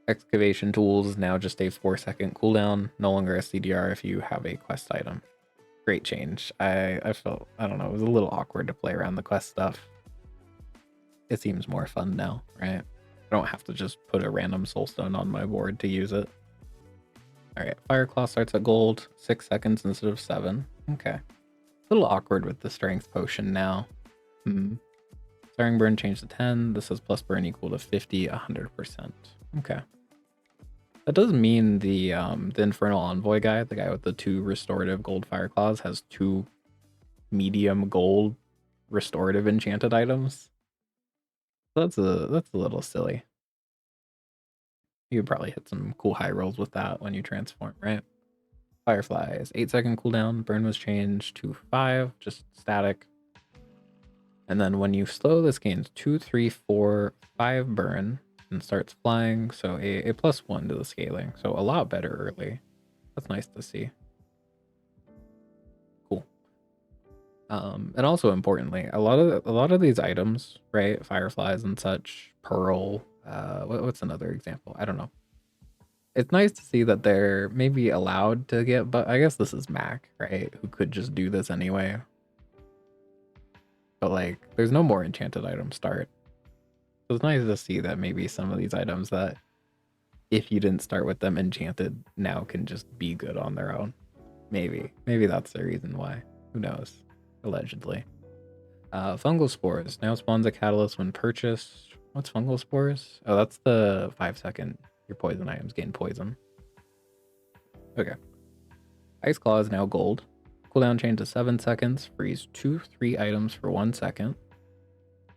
Excavation tools is now just a 4-second cooldown, no longer a CDR if you have a quest item. Great change. I felt, I don't know, it was a little awkward to play around the quest stuff. It seems more fun now, right? I don't have to just put a random soulstone on my board to use it. Alright, Fireclaw starts at gold, 6 seconds instead of 7. Okay. A little awkward with the strength potion now. Starting burn changed to 10. This is plus burn equal to 50, 100%. Okay. That does mean the Infernal Envoy guy, the guy with the 2 restorative gold Fireclaws, has 2 medium gold restorative enchanted items. That's a little silly. You could probably hit some cool high rolls with that when you transform, right? Fireflies, 8-second cooldown. Burn was changed to 5, just static. And then when you slow, this gains 2, 3, 4, 5 burn and starts flying. So a +1 to the scaling. So a lot better early. That's nice to see. Cool. And also importantly, a lot of these items, right? Fireflies and such, pearl. What's another example? I don't know. It's nice to see that they're maybe allowed to get, but I guess this is Mak, right? Who could just do this anyway. But like, there's no more enchanted items start. So it's nice to see that maybe some of these items that if you didn't start with them enchanted now can just be good on their own. Maybe that's the reason why. Who knows? Allegedly. Fungal spores now spawns a catalyst when purchased. What's fungal spores? Oh, that's the 5-second your poison items gain poison. Okay. Ice claw is now gold. Cooldown change to 7 seconds. Freeze 2-3 items for 1 second.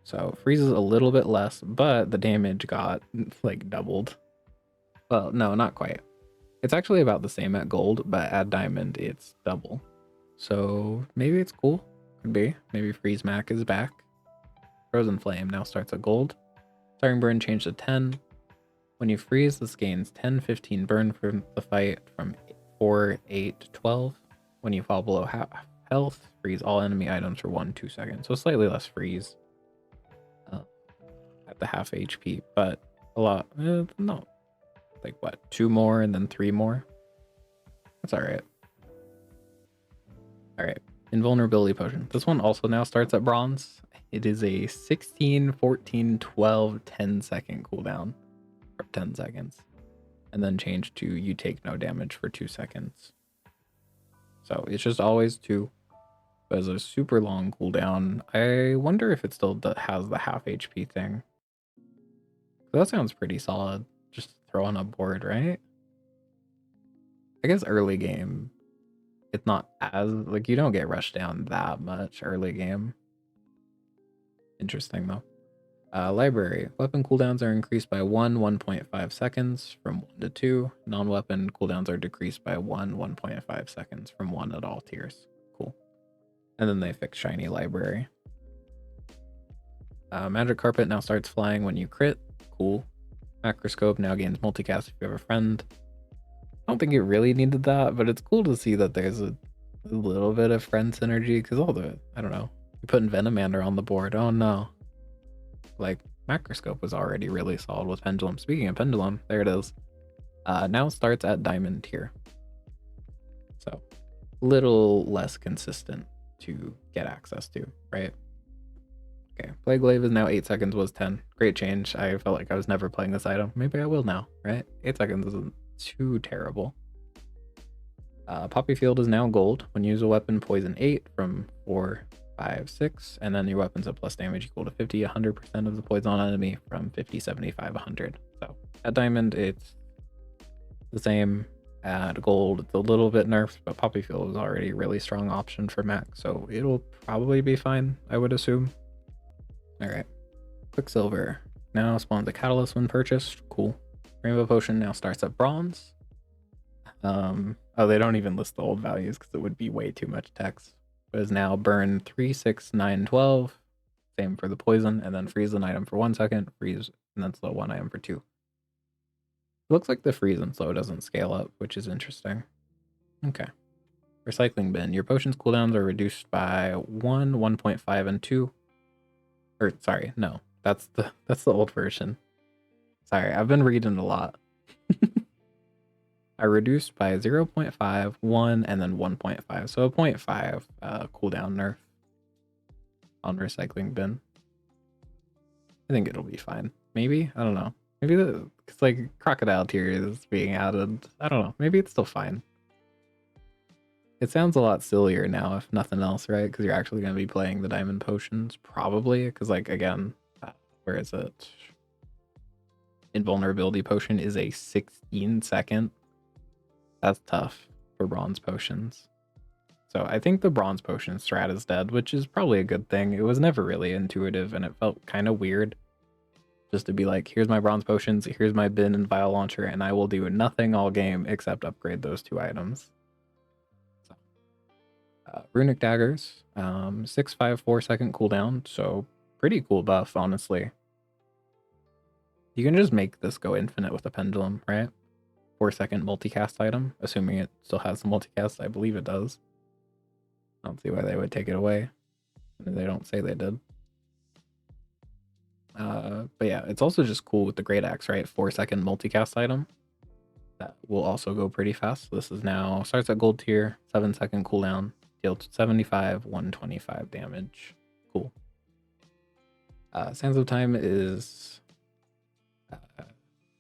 So freezes a little bit less, but the damage got like doubled. Well, no, not quite. It's actually about the same at gold, but at diamond it's double. So maybe it's cool. Could be. Maybe Freeze Mak is back. Frozen Flame now starts at gold. Starting burn changed to 10. When you freeze, this gains 10, 15 burn from the fight from 4, 8, 12. When you fall below half health, freeze all enemy items for 1-2 seconds. So slightly less freeze at the half HP, but a lot. No, like what? 2 more and then 3 more. That's all right. All right. Invulnerability potion. This one also now starts at bronze. It is a 16, 14, 12, 10-second cooldown. 10 seconds, and then change to you take no damage for 2 seconds. So it's just always 2, but it's a super long cooldown. I wonder if it still has the half HP thing. That sounds pretty solid. Just throw on a board, right? I guess early game, it's not as like you don't get rushed down that much early game. Interesting though. Library. Weapon cooldowns are increased by 1.5 seconds from 1 to 2. Non-weapon cooldowns are decreased by 1.5 seconds from 1 at all tiers. Cool. And then they fix shiny library. Magic carpet now starts flying when you crit. Cool. Macroscope now gains multicast if you have a friend. I don't think it really needed that, but it's cool to see that there's a little bit of friend synergy because all the, I don't know, you're putting Venomander on the board. Oh no. Like Macroscope was already really solid with Pendulum. Speaking of Pendulum, there it is. Now starts at diamond tier. So little less consistent to get access to, right? Okay, Plague Glaive is now 8 seconds, was 10. Great change. I felt like I was never playing this item. Maybe I will now, right? 8 seconds isn't too terrible. Poppy Field is now gold. When you use a weapon, poison 8 from 4, 5, 6, and then your weapons have plus damage equal to 50, 100% of the poison on enemy from 50, 75, 100. So at diamond, it's the same. At gold, it's a little bit nerfed, but Poppy Field is already a really strong option for Mak, so it'll probably be fine, I would assume. All right, Quicksilver now spawns a catalyst when purchased. Cool. Rainbow Potion now starts at bronze. Oh, they don't even list the old values because it would be way too much text. But is now burn 3, 6, 9, 12. Same for the poison, and then freeze an item for 1 second, freeze, and then slow one item for 2. It looks like the freeze and slow doesn't scale up, which is interesting. Okay. Recycling bin. Your potions cooldowns are reduced by 1, 1.5, and 2. Or sorry, no. That's the old version. Sorry, I've been reading a lot. I reduced by 0.5, 1, and then 1.5. So a 0.5 cooldown nerf on recycling bin. I think it'll be fine. Maybe? I don't know. Maybe it's like crocodile tier is being added. I don't know. Maybe it's still fine. It sounds a lot sillier now, if nothing else, right? Because you're actually going to be playing the diamond potions, probably. Because, like, again, where is it? Invulnerability potion is a 16-second. That's tough for bronze potions. So I think the bronze potion strat is dead, which is probably a good thing. It was never really intuitive, and it felt kind of weird. just to be like, here's my bronze potions, here's my bin and vial launcher, and I will do nothing all game except upgrade those 2 items. So, runic daggers, 6-5 4-second cooldown, so pretty cool buff, honestly. You can just make this go infinite with a pendulum, right? 4-second multicast item, assuming it still has the multicast. I believe it does. I don't see why they would take it away. They don't say they did. But yeah, it's also just cool with the Great Axe, right? 4-second multicast item. That will also go pretty fast. This is now, starts at gold tier, 7-second cooldown, deals 75, 125 damage. Cool. Sands of Time is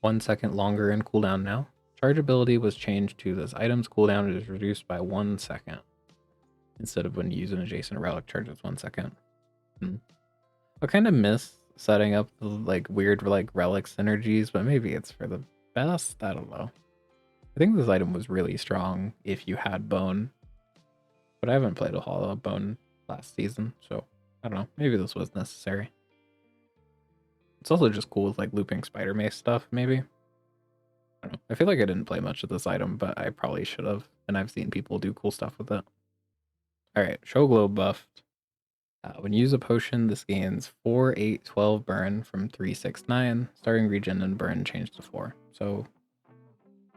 1 second longer in cooldown now. Charge ability was changed to this item's cooldown is reduced by 1 second. Instead of when you use an adjacent relic, charges 1 second. I kind of miss setting up the like weird like relic synergies, but maybe it's for the best. I don't know. I think this item was really strong if you had bone, but I haven't played a whole lot of bone last season, so I don't know. Maybe this was necessary. It's also just cool with like looping spider mace stuff, maybe. I don't know. I feel like I didn't play much of this item, but I probably should have, and I've seen people do cool stuff with it. Alright, Show Glow buffed. When you use a potion, this gains 4, 8, 12 burn from 3, 6, 9. Starting regen and burn changed to 4. So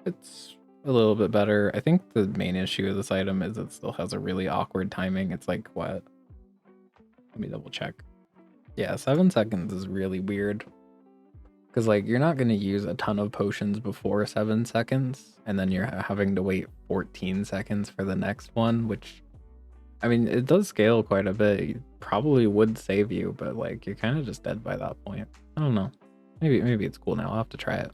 it's a little bit better. I think the main issue of this item is it still has a really awkward timing. It's like, what? Let me double check. Yeah, 7 seconds is really weird. Because like you're not going to use a ton of potions before 7 seconds, and then you're having to wait 14 seconds for the next one, which, I mean, it does scale quite a bit. It probably would save you, but like you're kind of just dead by that point. I don't know. Maybe it's cool now. I'll have to try it.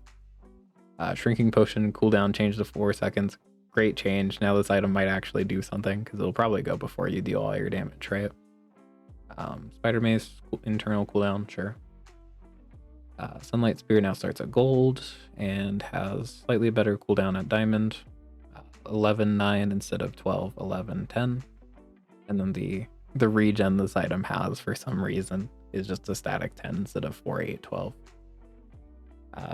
Shrinking potion cooldown changed to 4 seconds. Great change. Now this item might actually do something because it'll probably go before you deal all your damage, right? Spider mace internal cooldown, sure. Sunlight Spear now starts at gold and has slightly better cooldown at diamond. 11-9 instead of 12-11-10. And then the regen this item has for some reason is just a static 10 instead of 4-8-12.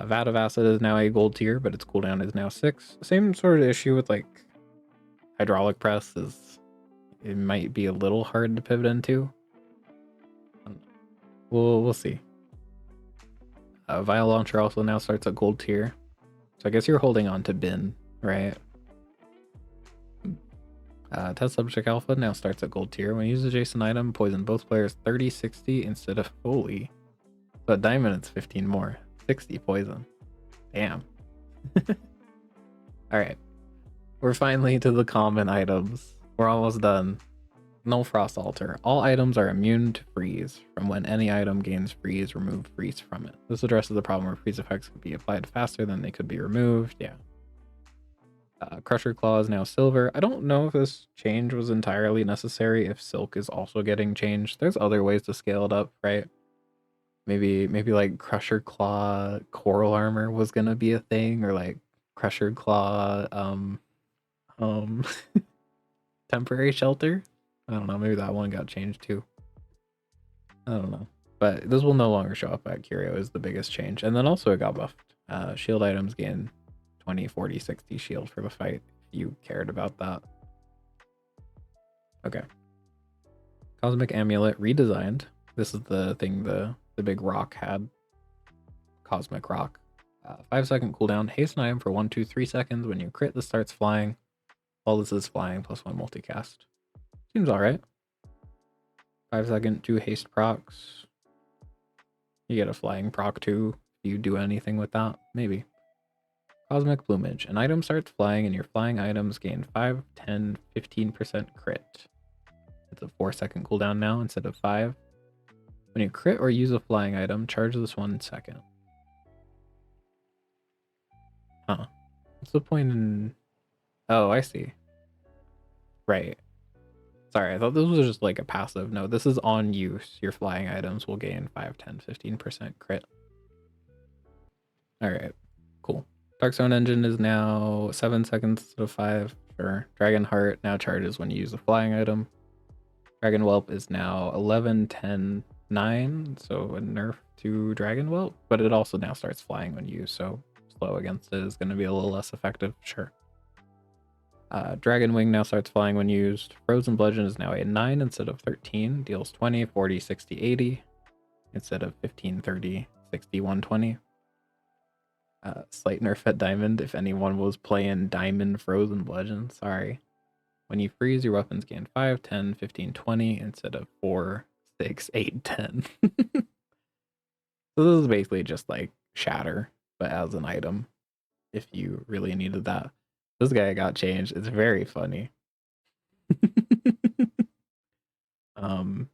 Vat of Acid is now a gold tier, but its cooldown is now 6. Same sort of issue with like Hydraulic Press is it might be a little hard to pivot into. We'll see. Vial Launcher also now starts at gold tier. So I guess you're holding on to Bin, right? Test Subject Alpha now starts at gold tier. When you use adjacent item, poison both players 30-60 instead of holy. But diamond it's 15 more. 60 poison. Damn. Alright. We're finally to the common items. We're almost done. No Frost Altar. All items are immune to freeze. From when any item gains freeze, remove freeze from it. This addresses the problem where freeze effects could be applied faster than they could be removed. Yeah. Crusher Claw is now silver. I don't know if this change was entirely necessary if Silk is also getting changed. There's other ways to scale it up, right? Maybe like Crusher Claw Coral Armor was gonna be a thing, or like Crusher Claw Temporary Shelter. I don't know, maybe that one got changed too. I don't know. But this will no longer show up at Curio is the biggest change. And then also it got buffed. Shield items gain 20, 40, 60 shield for the fight, if you cared about that. Okay. Cosmic Amulet redesigned. This is the thing the big rock had. Cosmic Rock. 5-second cooldown. Haste an item for 1, 2, 3 seconds. When you crit, this starts flying. All this is flying plus 1 multicast. Seems alright. 5-second 2 haste procs. You get a flying proc too. If you do anything with that, maybe. Cosmic Plumage. An item starts flying and your flying items gain 5, 10, 15% crit. It's a 4-second cooldown now instead of 5. When you crit or use a flying item, charge this 1 second. Huh. What's the point in... Oh, I see. Right. Sorry, I thought this was just like a passive. No, this is on use. Your flying items will gain 5, 10, 15% crit. Alright, cool. Dark Zone Engine is now 7 seconds instead of 5. Sure. Dragon Heart now charges when you use a flying item. Dragon Whelp is now 11, 10, 9, so a nerf to Dragon Whelp, but it also now starts flying when used, so slow against it is going to be a little less effective, sure. Dragon Wing now starts flying when used. Frozen Bludgeon is now a 9 instead of 13, deals 20, 40, 60, 80 instead of 15, 30, 60, 120. Slight nerf at Diamond if anyone was playing Diamond Frozen Bludgeon, sorry. When you freeze, your weapons gain 5, 10, 15, 20 instead of 4, 6, 8, 10. So this is basically just like Shatter, but as an item, if you really needed that. This guy got changed. It's very funny.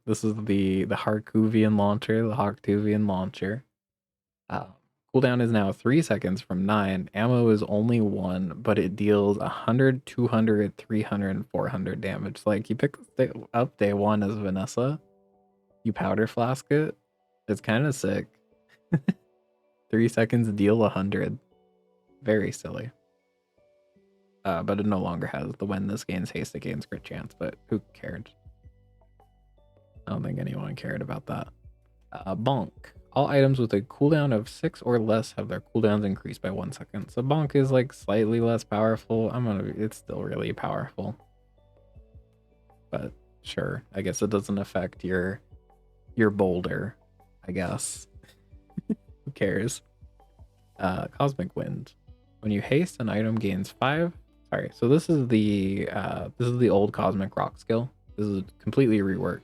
This is the Harkuvian launcher, the Harkuvian launcher. Cooldown is now 3 seconds from 9. Ammo is only 1, but it deals 100, 200, 300, and 400 damage. Like, you pick up day 1 as Vanessa, you powder flask it. It's kind of sick. 3 seconds deal 100. Very silly. But it no longer has the when this gains haste, it gains crit chance, but who cared? I don't think anyone cared about that. Bonk. All items with a cooldown of 6 or less have their cooldowns increased by 1 second. So Bonk is like slightly less powerful. It's still really powerful. But sure, I guess it doesn't affect your boulder, I guess. Who cares? Cosmic Wind. When you haste, an item gains 5. Sorry, so this is the old Cosmic Rock skill. This is completely reworked.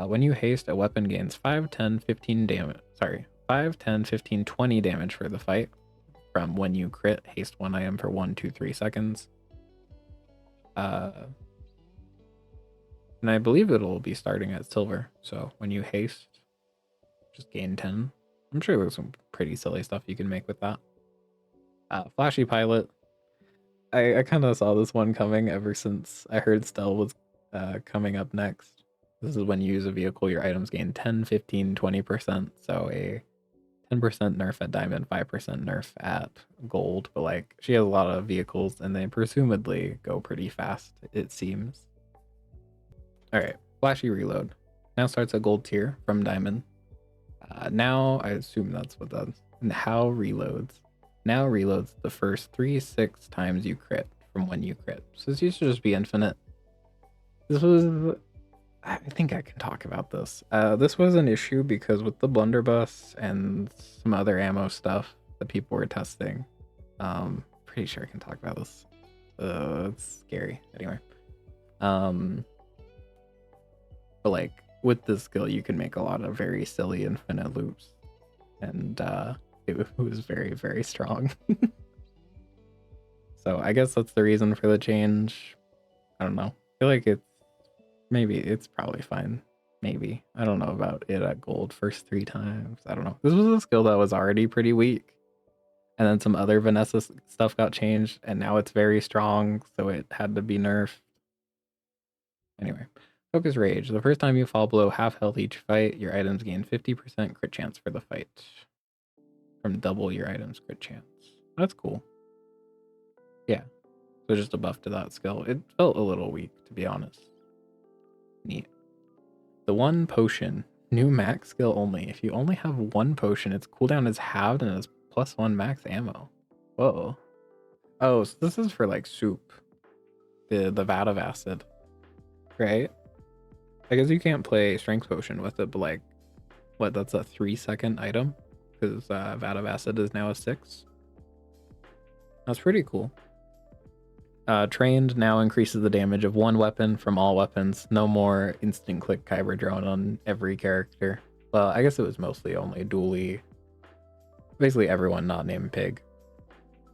When you haste, a weapon gains 5, 10, 15 damage. Sorry, 5, 10, 15, 20 damage for the fight from when you crit haste one item for 1, 2, 3 seconds. And I believe it'll be starting at silver. So when you haste, just gain 10. I'm sure there's some pretty silly stuff you can make with that. Flashy Pilot. I kind of saw this one coming ever since I heard Stell was coming up next. This is when you use a vehicle, your items gain 10, 15, 20%. So a 10% nerf at Diamond, 5% nerf at Gold. But like, she has a lot of vehicles and they presumably go pretty fast, it seems. Alright, Flashy Reload. Now starts at Gold tier from Diamond. Now, I assume that's what that's. And how reloads. Now reloads the first 3-6 times you crit from when you crit. So this used to just be infinite. This was... I think I can talk about this. This was an issue because with the blunderbuss and some other ammo stuff that people were testing, pretty sure I can talk about this. It's scary. Anyway, but like with this skill, you can make a lot of very silly infinite loops, and it was very, very strong. So I guess that's the reason for the change. I don't know. I feel like it's probably fine. Maybe. I don't know about it at Gold first 3 times. I don't know. This was a skill that was already pretty weak. And then some other Vanessa stuff got changed, and now it's very strong, so it had to be nerfed. Anyway, Focus Rage. The first time you fall below half health each fight, your items gain 50% crit chance for the fight. From double your items crit chance. That's cool. Yeah. So just a buff to that skill. It felt a little weak, to be honest. Neat. The one potion. New max skill only. If you only have one potion, its cooldown is halved and it's +1 max ammo. Whoa. Oh, so this is for like soup. The vat of acid. Right? I guess you can't play strength potion with it, but like, what, that's a 3-second item? Because vat of acid is now a 6. That's pretty cool. Trained now increases the damage of one weapon from all weapons. No more instant click Kyber drone on every character. Well, I guess it was mostly only Dooley. Basically everyone not named Pig.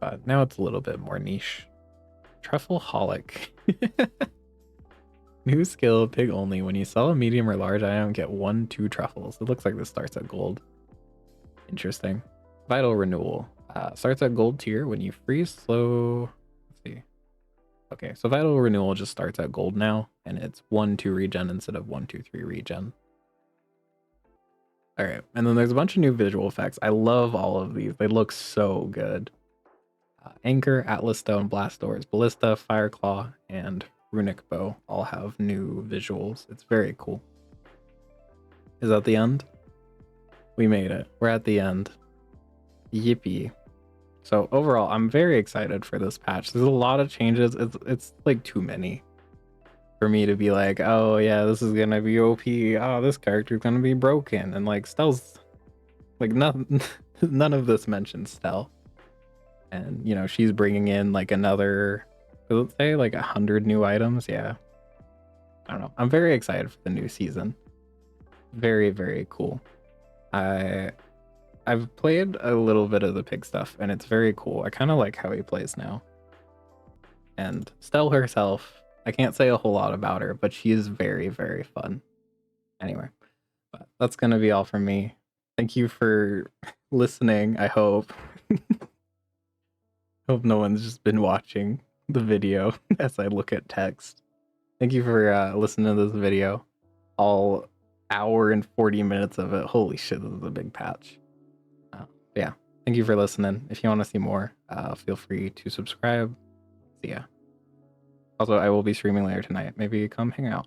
But now it's a little bit more niche. Truffleholic. New skill, Pig only. When you sell a medium or large item, get 1, 2 truffles. It looks like this starts at Gold. Interesting. Vital Renewal. Starts at Gold tier when you freeze slow. Let's see. Okay, so Vital Renewal just starts at Gold now, and it's 1, 2 regen instead of 1, 2, 3 regen. All right, and then there's a bunch of new visual effects. I love all of these. They look so good. Anchor, Atlas Stone, Blast Doors, Ballista, Fireclaw, and Runic Bow all have new visuals. It's very cool. Is that the end? We made it. We're at the end. Yippee. So overall, I'm very excited for this patch. There's a lot of changes. It's like too many for me to be like, oh yeah, this is gonna be OP. Oh, this character's gonna be broken. And like Stell's like nothing. None of this mentions Stell. And you know, she's bringing in like another, let's say like 100 new items. Yeah, I don't know. I'm very excited for the new season. Very, very cool. I've played a little bit of the pig stuff, and it's very cool. I kind of like how he plays now. And Stell herself, I can't say a whole lot about her, but she is very, very fun. Anyway, but that's gonna be all from me. Thank you for listening. I hope. Hope no one's just been watching the video as I look at text. Thank you for listening to this video. All hour and 40 minutes of it. Holy shit, this is a big patch. Yeah, thank you for listening. If you want to see more, feel free to subscribe. See ya. Also, I will be streaming later tonight. Maybe come hang out.